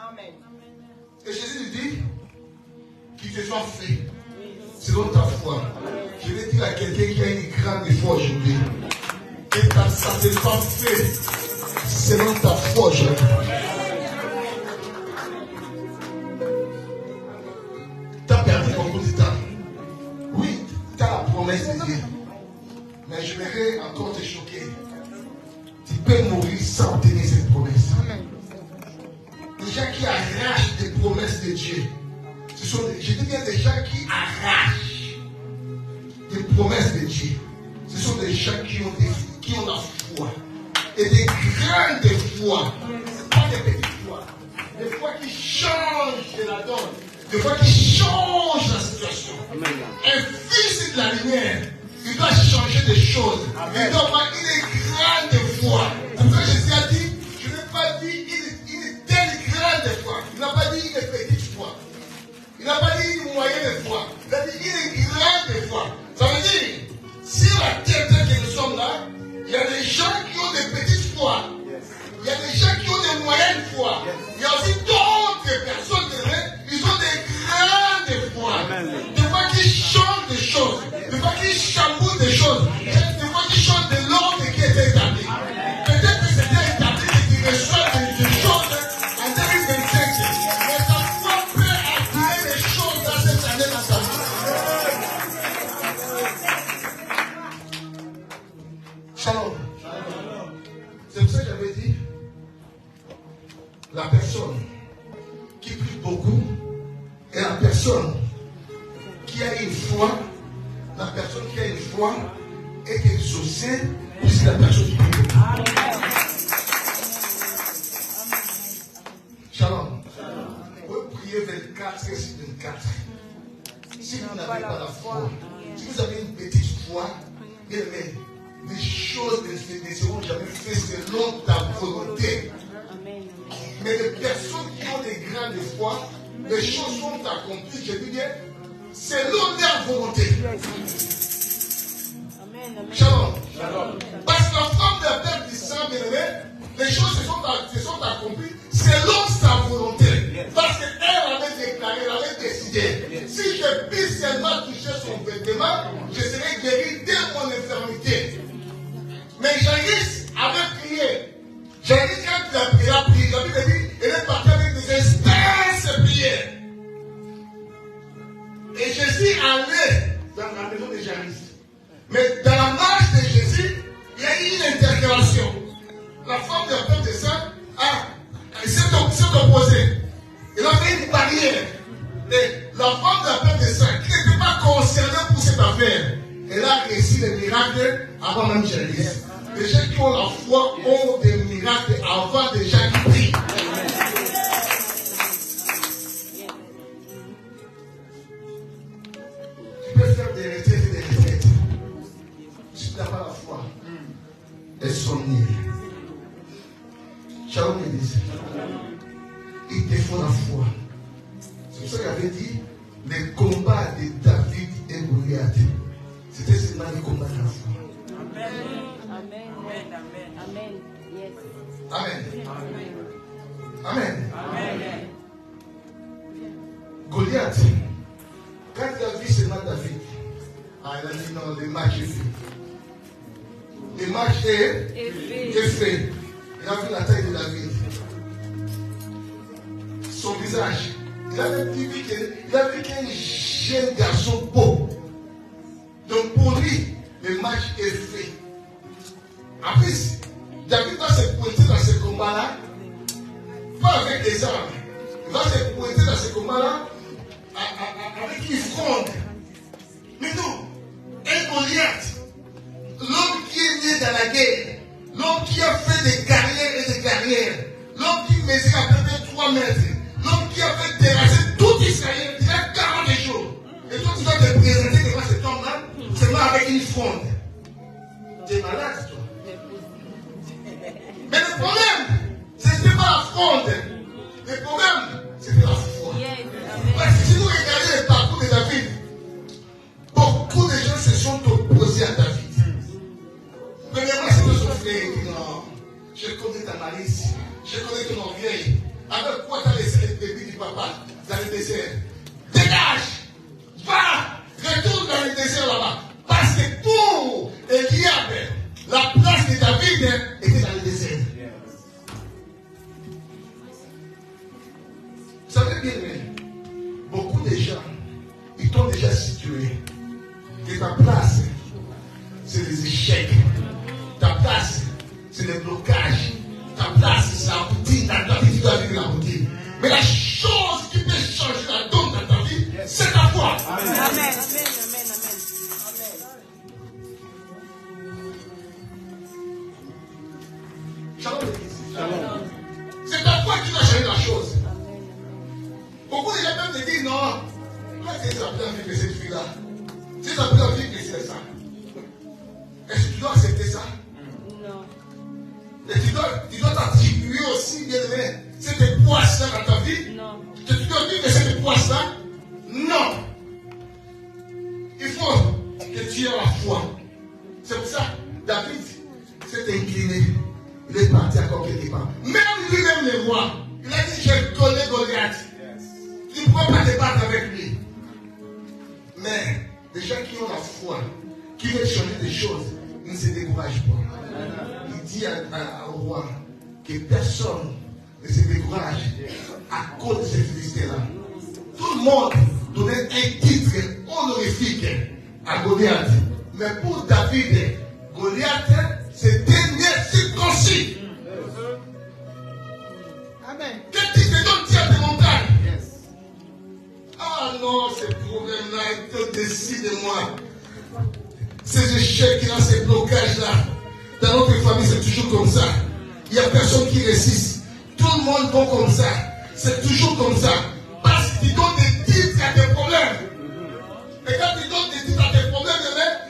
Amen. Et Jésus lui dit qu'il te soit fait selon ta foi. Je vais dire à quelqu'un qui a une grande foi aujourd'hui que ça ne soit fait selon ta foi aujourd'hui. Tu as perdu beaucoup de temps. Oui, tu as la promesse de Dieu. Mais je vais encore te choquer. Tu peux mourir sans obtenir cette promesse. Les gens qui arrachent des promesses de Dieu, ce sont, je dis bien des gens qui arrachent des promesses de Dieu. Ce sont des gens qui ont la foi. Et des grandes foi. Pas des petites foi. Des foi qui changent de la donne. Des foi qui changent la situation. Un fils de la lumière, il doit changer des choses. Il doit avoir une grande foi. C'est pour ça que Jésus a dit, je n'ai pas dit une telle grande foi. Il n'a pas dit une petite foi. Il n'a pas dit une moyenne foi. Il a dit une grande foi. Ça veut dire, sur la terre telle que nous sommes là, il y a des gens qui ont des petites foi. Il y a des gens qui ont des moyennes foi. Il y a aussi d'autres personnes ils ont des grandes foi. Des fois qui changent des choses. Des fois qui chamboulent des choses. Des fois qui changent de l'ordre qui était établi. Peut-être que c'était établi et qu'il reçoit des choses en 2025. Mais ta foi peut attirer des choses dans cette année dans sa vie. Shalom. C'est pour ça que j'avais dit, la personne qui prie beaucoup est la personne qui a une foi. La personne qui a une foi est exaucée puisque la personne qui prie beaucoup. Shalom. Vous priez 24 sur 24. Si vous n'avez pas la foi, si vous avez une petite foi, bien aimé, les choses ne seront jamais faites selon ta volonté. Mais les personnes qui ont des grandes foi, les choses sont accomplies, je dis bien, selon leur volonté. Shalom. Parce que la femme de la terre du sang, bien aimé, les choses se sont accomplies selon sa volonté. Parce qu'elle avait déclaré, elle avait décidé. Si je puisse seulement toucher son vêtement, je serai guéri de mon infirmité. Mais Jaïs avait prié. Jaïs, quand il a prié, la Bible dit, il est parti avec des instances prières. Et Jésus allait dans la maison de Jairus. Mais dans la marche de Jésus, il y a eu une interpellation. La femme de la peuple de sang s'est opposée. Elle a fait une barrière. Et la femme de la peuple de sang, qui n'était pas concernée pour cette affaire, elle a réussi les miracles avant même Jairus. Les gens qui ont la foi ont des miracles avant des gens qui prient. Tu peux faire des retraites et des retraites. Si tu n'as pas la foi, elles sont nulles. Shalom l'église. Il te faut la foi. C'est pour ça qu'il avait dit les combats de David et Goliath. C'était seulement les combats de la foi. Amen. Amen. Amen. Amen. Yes. Amen. Amen. Amen. Goliath, quand il a vu seulement David, il a dit non, le match est fait. Le match est fait. Il a vu la taille de David. Son visage. Il avait vu qu'un jeune garçon beau. Donc pour lui, le match est fait. En plus, David va se pointer dans ce combat-là, pas avec des armes. Il va se pointer dans ce combat-là avec une fronde. Mais non, un Goliath, l'homme qui est né dans la guerre, l'homme qui a fait des carrières et des carrières, l'homme qui mesure à peu près 3 mètres, l'homme qui a fait terrasser tout Israël, il a 40 jours. Et toi, tu dois te présenter devant cet homme-là, seulement avec une fronde. Tu es malade, toi. Mais le problème, ce n'était pas la fronde. Le problème, c'était la foi. Parce que si vous regardez le parcours de David, beaucoup de gens se sont opposés à David. Premièrement, c'est son frère qui dit non, je connais ta malice, je connais ton orgueil. Avec quoi tu as laissé les bébés du papa dans le désert? Dégage! Va! Retourne dans le désert là-bas. Parce que pour Eliab, la place de David était dans le désert. Vous savez bien, beaucoup de gens, ils t'ont déjà situé. Que ta place, c'est les échecs. Ta place, c'est les blocages. Ta place, c'est la routine. Dans ta vie, tu dois vivre la routine. Mais la chose qui peut changer la donne dans ta vie, c'est ta foi. Amen. Amen. Amen. Amen. Shalom l'église. C'est ta foi qui va changer la chose. Beaucoup de gens peuvent te dire non. Toi, tu as appelé envie que cette fille-là. Tu as appelé envie que c'est ça. Est-ce que tu dois accepter ça? Non. Et tu dois t'attribuer aussi, bien aimé, cette poisse-là dans ta vie? Non. Que tu dois vivre cette poisse-là? Non. Il faut que tu aies la foi. C'est pour ça, David s'est incliné. Il est parti encore quelque part. Même lui-même le voit. Il a dit, je connais Goliath. Tu ne pourras pas te battre avec lui. Mais les gens qui ont la foi, qui veulent changer des choses, ils ne se découragent pas. Il dit au roi que personne ne se décourage à cause de ces Philistins-là. Tout le monde donnait un titre honorifique à Goliath. Mais pour David, Goliath, c'était né circoncis. Amen. Quel titre donne-t-il à tes montagnes? Ah non, ces problèmes-là, ils te décident de moi. Ces échecs-là, ces blocages-là, dans notre famille, c'est toujours comme ça. Il n'y a personne qui résiste. Tout le monde va comme ça. C'est toujours comme ça. Parce que tu donnes des titres à tes problèmes. Et quand tu donnes des titres à tes problèmes,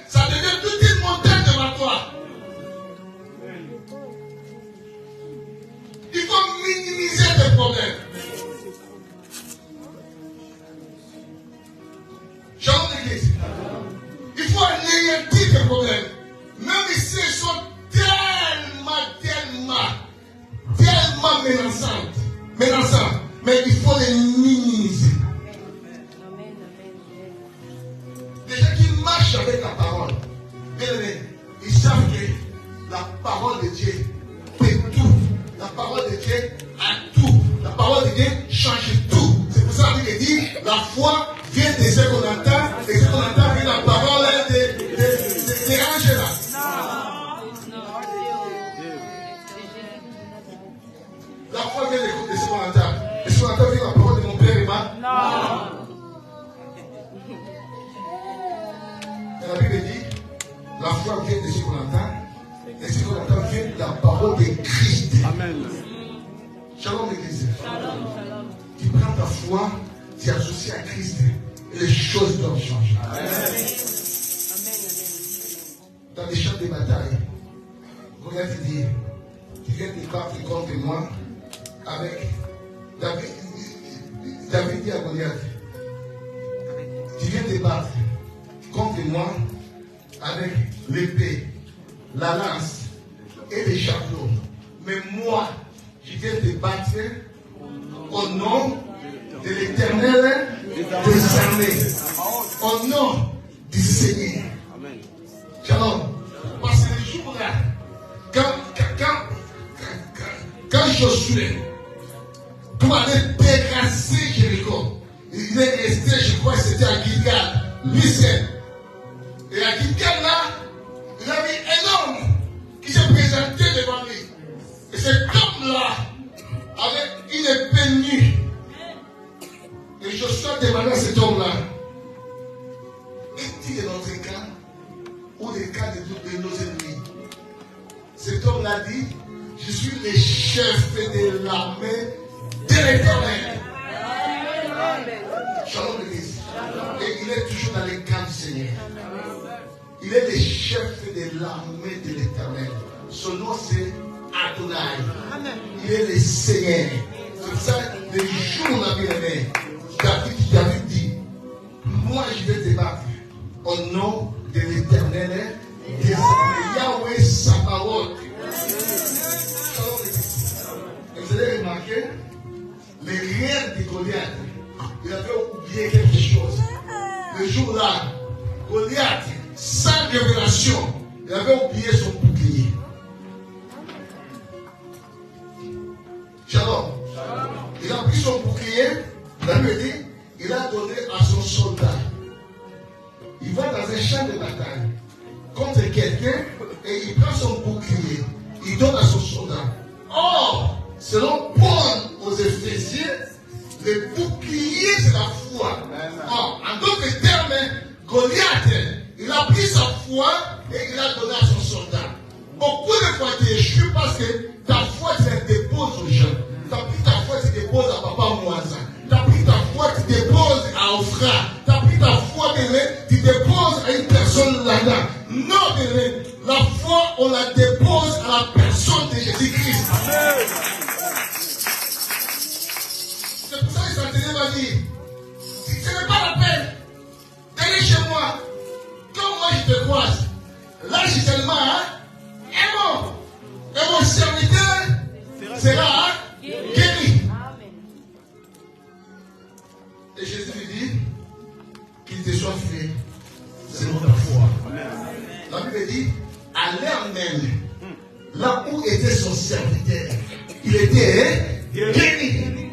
ça devient toute une montagne devant toi. Il faut minimiser tes problèmes. Jean l'église. Il faut anéantir tes problèmes. Même si ils sont tellement menaçants. Mais il faut les minimiser. Les gens qui marchent avec la parole, ils savent que la parole de Dieu fait tout. La parole de Dieu a tout. La parole de Dieu change tout. C'est pour ça qu'il dit, la foi vient de ce qu'on entend, et ce qu'on entend vient de la parole La Bible dit, la foi vient de ce qu'on entend, et ce qu'on entend vient de la parole de Christ. Amen. Shalom l'église. Shalom, shalom. Tu prends ta foi, tu es associé à Christ, et les choses doivent changer. Amen. Amen. Dans les champs de bataille, Goliath dit, tu viens te battre contre moi avec David dit à Goliath, tu viens te battre contre moi avec l'épée, la lance et les javelots. Mais moi, je viens te battre au nom de l'Éternel des armées, au nom du Seigneur. Shalom. Parce que le jour-là, quand Josué doit aller dégracer Jéricho, il est resté, je crois que c'était à Gilgal, lui seul. Et à Gilgal là, il a mis un homme qui s'est présenté devant lui. Et cet homme-là, avec une épée nue, et Josué demandait à cet homme-là, est-il de notre camp ou des cas de nos ennemis? Cet homme-là dit, je suis le chef de l'armée de l'Éternel. Shalom l'église. Et il est toujours dans les camps du Seigneur. Il est le chef de l'armée de l'Éternel. Son nom c'est Adonai. Il est le Seigneur. C'est pour ça, le jour où la bien-aimée, David dit, moi je vais te battre au nom de l'Éternel des armées. Yahweh Sabaoth. Et vous allez remarquer, les rêves de Goliath, il avait oublié quelque chose. Le jour-là, Goliath, sans révélation, il avait oublié son bouclier. Shalom. Il a pris son bouclier, il avait dit, il a donné à son soldat. Il va dans un champ de bataille contre quelqu'un et il prend son bouclier. Il donne à son soldat. Or, selon Paul aux Éphésiens, le bouclier c'est la foi. Or, en d'autres termes, Goliath, il a pris sa foi et il a donné à son soldat. Beaucoup de fois tu échoues parce que ta foi tu la déposes aux gens. Tu as pris ta foi, tu déposes à Papa Moisa. Tu as pris ta foi, tu déposes à Ofra. Tu as pris ta foi, tu déposes à une personne là-dedans. Non, la foi, on la dépose à la personne de Jésus-Christ. C'est pour ça que Satan m'a dit, si ce n'est pas la peine d'aller chez moi, quand moi je te croise, là je seulement, et mon serviteur sera guéri. Et Jésus lui dit qu'il te soit fait selon ta foi. La Bible dit, à l'heure même, là où était son serviteur, il était guéri.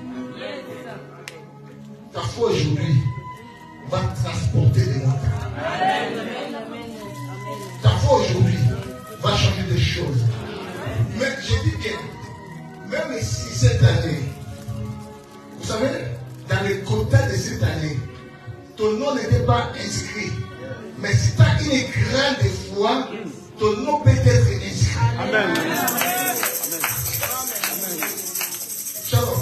Ta foi aujourd'hui va transporter des montagnes. Ta foi aujourd'hui va changer des choses. Mais je dis bien, même si cette année, vous savez, dans les quotas de cette année, ton nom n'était pas inscrit. Mais si tu as une grande foi, ton nom peut être inscrit. Amen. Shalom.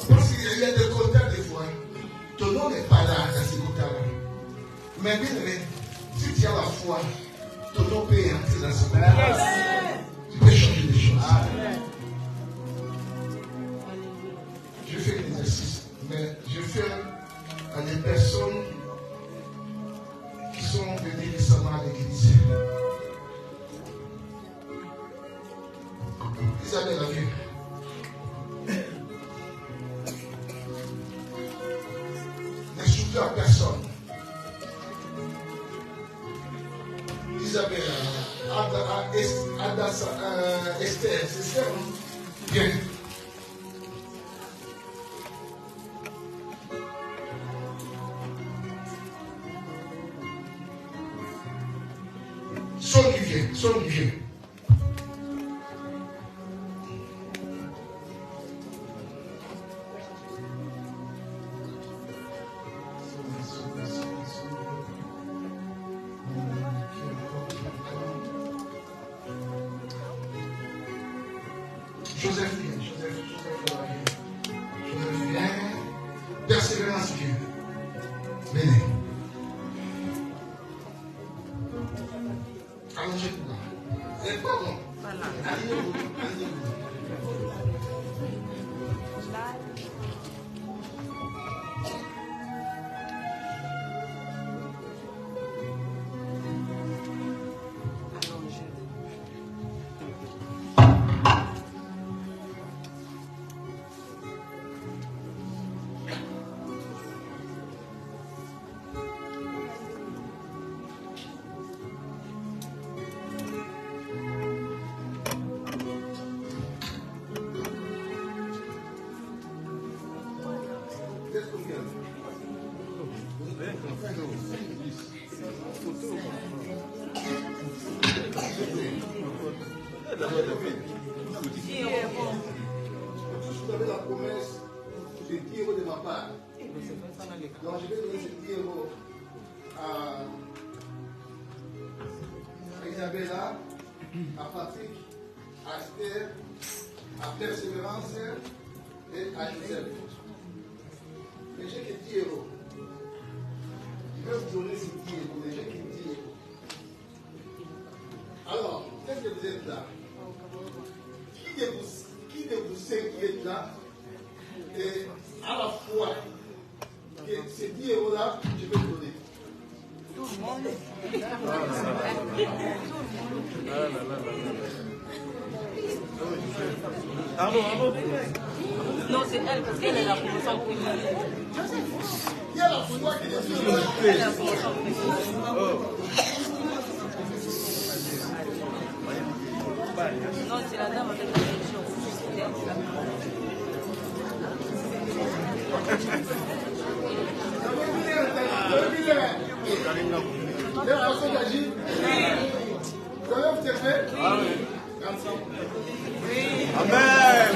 Parce qu'il y a des quotas de foi. Ton nom n'est pas là dans ces quotas-là. Mais bien aimé, si tu as la foi, ton nom peut entrer dans ce quota. Tu peux changer les choses. Je fais l'exercice, mais je fais à des personnes qui sont venues récemment à l'église. Isabelle a vu. Ne souffle à personne. Isabelle, Esther, c'est ça, hein? Bien. Son qui vient. Joseph vient. Persévérance Dieu. Venez. Allongez-vous là. Et pardon. Allez-vous. Vous avez la promesse de 10 € de ma part. Donc je vais donner ces 10 € à Isabella, à Patrick, à Esther, à Persévérance et à Joseph. Mais j'ai que 10 €. Je vais vous donner ces 10 €, mais j'ai que 10 €. Alors, qu'est-ce que vous êtes là? Qui de vous cinq qui êtes là? Et à la fois, que ces 10 € là, je vais vous donner. Tout le monde. Non, c'est elle, parce qu'elle est la promotion pour lui. Il y a la foi qui est là. Non, c'est la dame avec la question. Il y a la façon d'agir. Vous avez observé? Amen. Amen.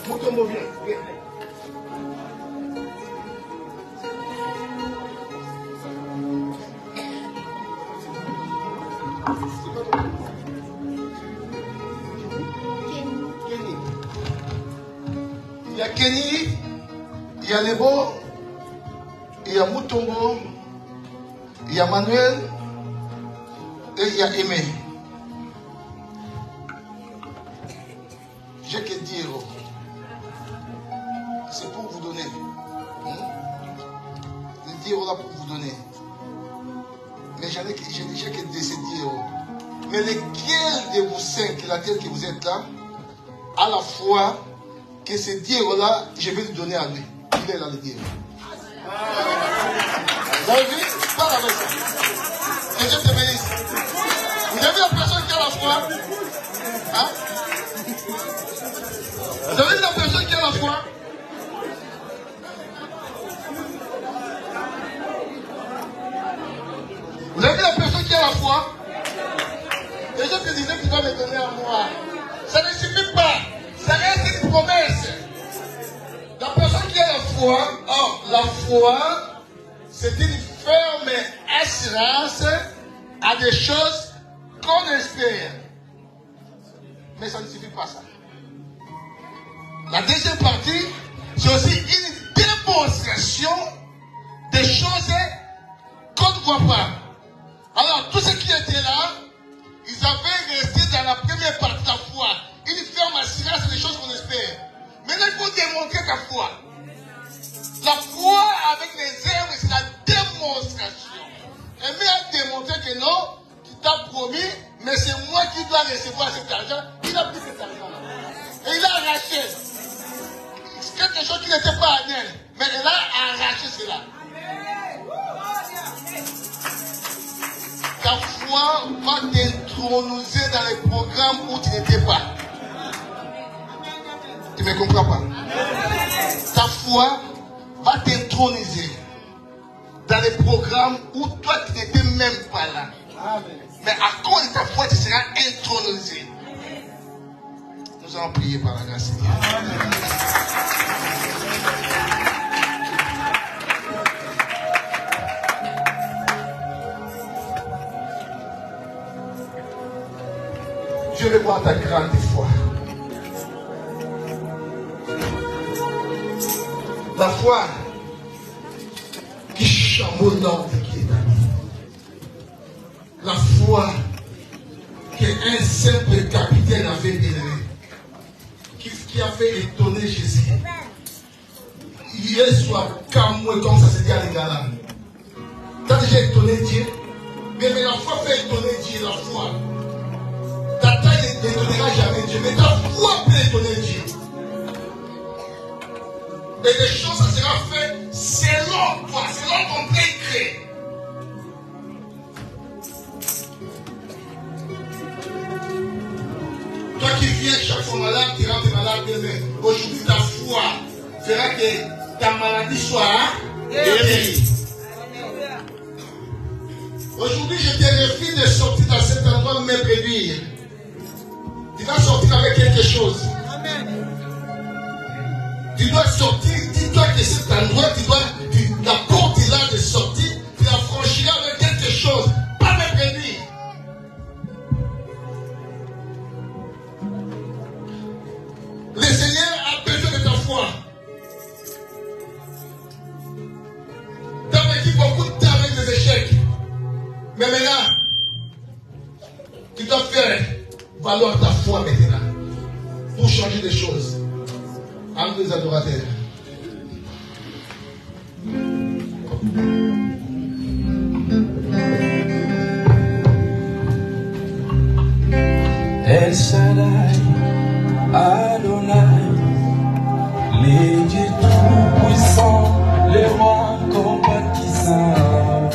Mutombo, viens. Il y a Kenny, il y a Lebo, il y a Mutombo, il y a Manuel et il y a Aimé. J'ai que 10 €. C'est pour vous donner. Les 10 € là pour vous donner. Mais j'ai que ces 10 €. Mais lequel de vous cinq, laquelle que vous êtes là, à la fois que ces 10 € là, je vais lui donner à lui. Il est là le 10 €. Vous avez vu? Parle avec ça. Que Dieu te bénisse. Vous avez vu la personne qui a la foi? Hein? Vous avez vu la personne qui a la foi? Vous avez vu la personne qui a la foi? Et je te disais qu'il doit me donner à moi. Ça ne suffit pas. Ça reste une promesse. La personne qui a la foi, la foi, c'est une ferme assurance à des choses qu'on espère. Mais ça ne suffit pas ça. La deuxième partie, c'est aussi une démonstration des choses qu'on ne voit pas. Alors, tous ceux qui étaient là, ils avaient resté dans la première partie de la foi. Une ferme assurance des choses qu'on espère. Maintenant, il faut démontrer ta foi. La foi avec les l'argent, il a pris cet argent-là. Et il a arraché. Quelque chose qui n'était pas à elle. Mais elle a arraché cela. Ta foi va t'introniser dans les programmes où tu n'étais pas. Tu ne me comprends pas? Ta foi va t'introniser dans les programmes où toi tu n'étais même pas là. Mais à cause de ta foi, tu seras intronisé. Nous allons prier par la grâce de Dieu. Je vais voir ta grande foi. La foi qui chamboule l'ordre qui est ta vie. La foi qu'un simple capitaine avait élevé. Qui a fait étonner Jésus. Hier soir, comme ça se dit à l'égala. Tu as déjà étonné Dieu? Mais la foi fait étonner Dieu, la foi. Ta taille n'étonnera jamais Dieu, mais ta foi peut étonner Dieu. Et les choses, ça sera fait selon toi, selon ton décret. Toi qui viens chaque fois malade, tu rentres malade demain. Aujourd'hui, ta foi fera que ta maladie soit guérie. Aujourd'hui, je te refuse de sortir dans cet endroit me prédire. Tu vas sortir avec quelque chose. Tu dois sortir, dis-toi que cet endroit, la porte est là de sortir, tu la franchiras avec quelque chose. Pas me prédire. Le Seigneur a besoin de ta foi. Tu as vécu beaucoup de temps avec des échecs. Mais maintenant, tu dois faire valoir ta foi maintenant pour changer des choses. Entre les adorateurs. El Shaddai, Adonai, les dieux tout-puissants, les rois compatissants.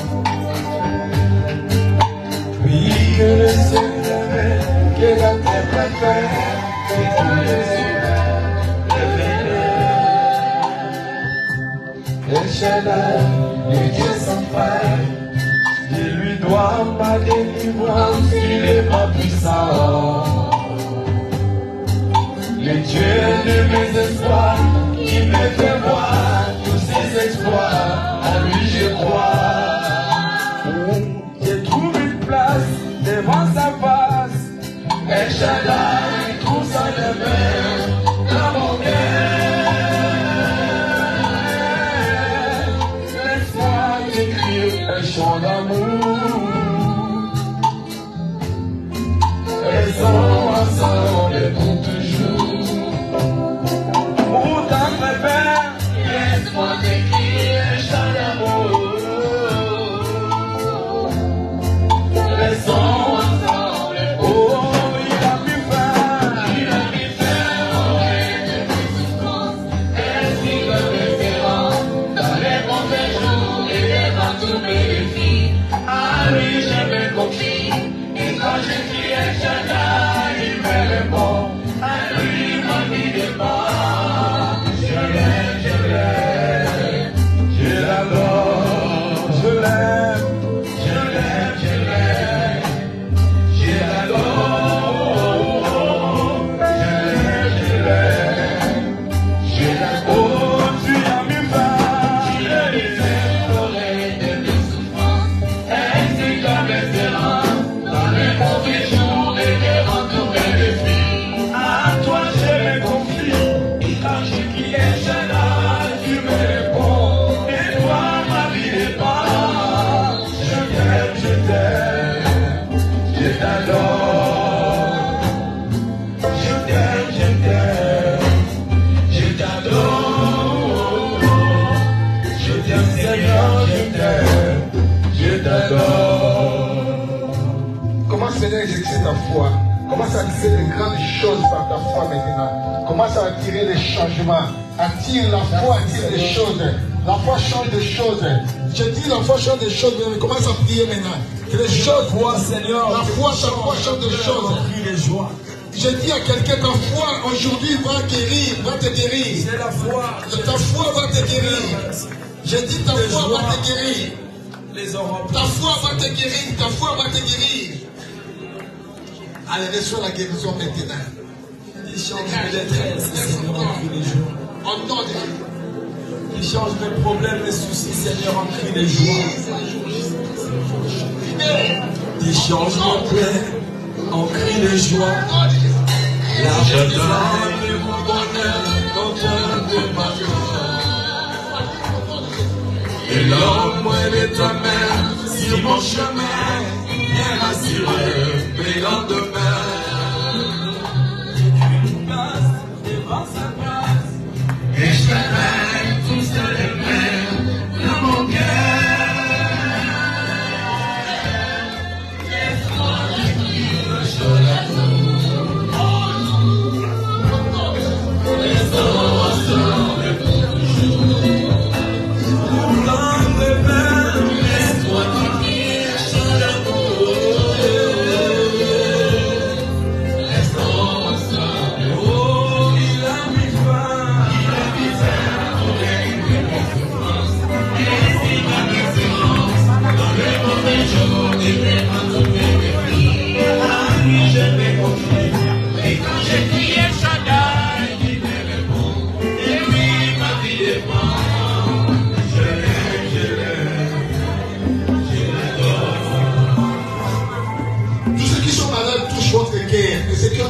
Oui, que le ciel lève, que la terre préfère, que tous les humains El Shaddai, le Dieu sans faille, il lui doit ma délivrance, il est pas puissant. Le Dieu de mes espoirs, il me fait voir tous ses exploits, à lui je crois. J'ai trouvé une place devant sa face, El Shaddai trouve sa demeure dans mon cœur. Un chant d'amour, restons ensemble pour toujours. Oh, à attirer de grandes choses par ta foi maintenant. Commence à attirer des changements. Attire la foi, attire des choses. La foi change des choses. Je dis la foi change des choses, mais commence à prier maintenant. Que les choses, Seigneur, la foi change des choses. Je dis à quelqu'un, ta foi aujourd'hui va guérir, va te guérir. C'est la foi. Ta foi va te guérir. Je dis ta foi va te guérir. Ta foi va te guérir, ta foi va te guérir. Allez, reçois la guérison maintenant. Il change mes détresses, Seigneur, en cri des joie. En nom de Dieu. Il change mes problèmes, mes soucis, Seigneur, en cri des joie. Il change mon plaie en cri de joie. La redonne de mon bonheur, l'auteur de ma joie. Et l'homme de ta main sur mon chemin, bien assuré, mes lendemains. Une place devant sa place, et je t'amène tous les mains dans mon cœur.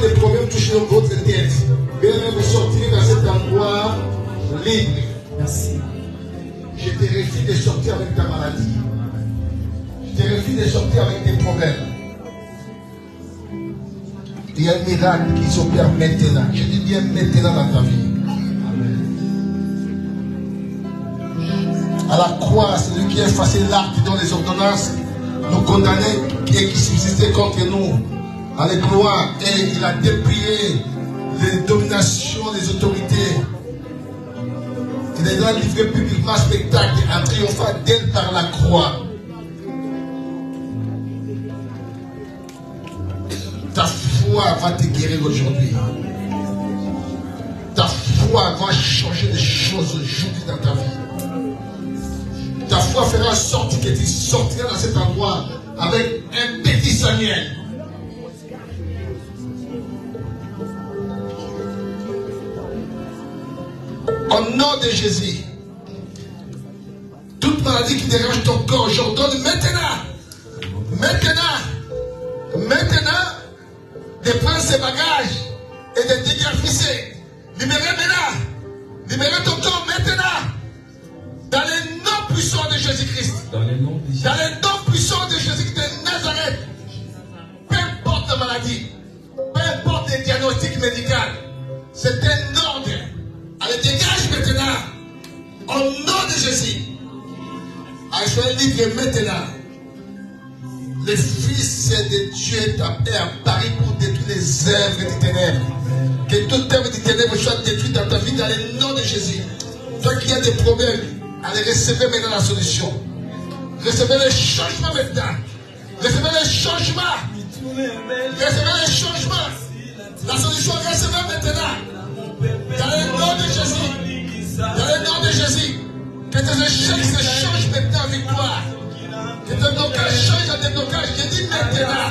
Des problèmes touchent votre tête. Bien vous sortir dans cet endroit libre. Merci. Je te refuse de sortir avec ta maladie. Je te refuse de sortir avec tes problèmes. Il y a un miracle qui s'opère maintenant. Je dis bien maintenant dans ta vie. À la croix, celui qui a effacé l'acte dans les ordonnances, nous condamnait et qui subsistait contre nous. Alléluia. Et il a déplié les dominations, les autorités. Il a livré publiquement spectacle en triomphant d'elle par la croix. Ta foi va te guérir aujourd'hui. Ta foi va changer des choses aujourd'hui dans ta vie. Ta foi fera en sorte que tu sortiras dans cet endroit avec un petit Samuel. Au nom de Jésus, toute maladie qui dérange ton corps, j'ordonne maintenant de prendre ses bagages et de déguerpisser. Libérez ton corps maintenant, dans le nom puissant de Jésus-Christ. Dans le nom puissant de Jésus-Christ de Nazareth. Peu importe la maladie, peu importe le diagnostic médical, c'est un ordre. Allez, dégage maintenant. Au nom de Jésus. Allez, soyez libre maintenant. Le Fils de Dieu est apparu pour détruire les œuvres des ténèbres. Que toute œuvre des ténèbres soit détruite dans ta vie dans le nom de Jésus. Toi qui as des problèmes, allez, recevez maintenant la solution. Recevez le changement maintenant. Recevez le changement. Recevez le changement. La solution, recevez maintenant. Dans le nom de Jésus. Dans le nom de Jésus. Que tes échecs se changent maintenant en victoire. Que tes blocages changent en déblocage. Je dis maintenant.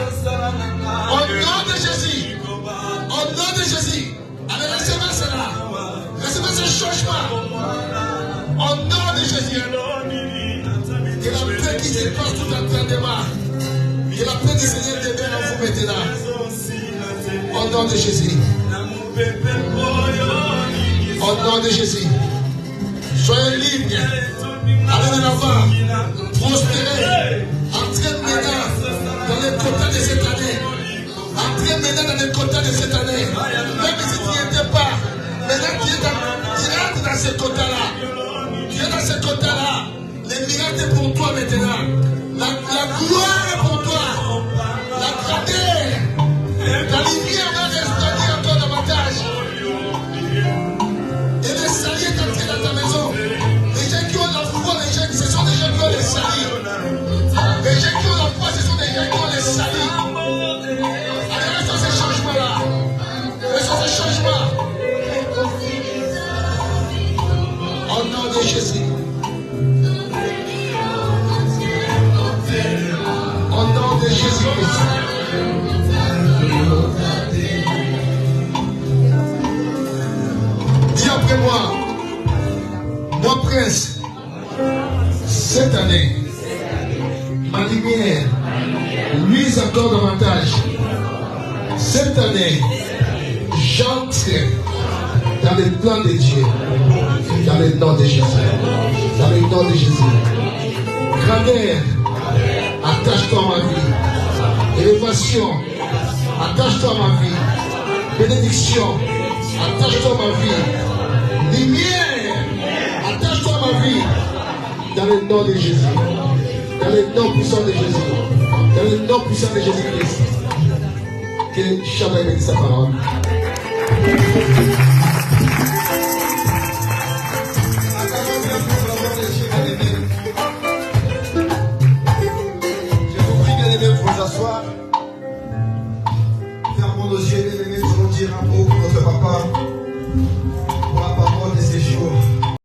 Au nom de Jésus. Au nom de Jésus. Allez, recevez cela. Recevez ce changement. Au nom de Jésus. Que la paix qui se passe tout entendement. Que la paix du Seigneur demeure en vous maintenant. Au nom de Jésus. Au nom de Jésus. Soyez libres. Allez de l'avant. Prospérez. Entrez maintenant dans les quotas de cette année. Entrez maintenant dans les quotas de cette année. Même si tu n'y étais pas. Maintenant tu rentres dans ces quotas-là. Tu es dans ces quotas-là. Les miracles est pour toi maintenant. La gloire est pour toi. La grandeur. La lumière après moi. Mon prince, cette année, ma lumière luise encore davantage. Cette année, j'entre dans le plan de Dieu, dans le nom de Jésus. Dans le nom de Jésus. Grandeur, attache-toi à ma vie. Élévation, attache-toi à ma vie. Bénédiction, attache-toi à ma vie. Lumière, attache-toi à ma vie. Dans le nom de Jésus. Dans le nom puissant de Jésus. Dans le nom puissant de Jésus-Christ. Que chacun bénisse sa parole. Je vous prie, bien-aimés, pour vous asseoir. Fermons nos yeux, bien-aimés, nous allons dire un mot pour notre papa.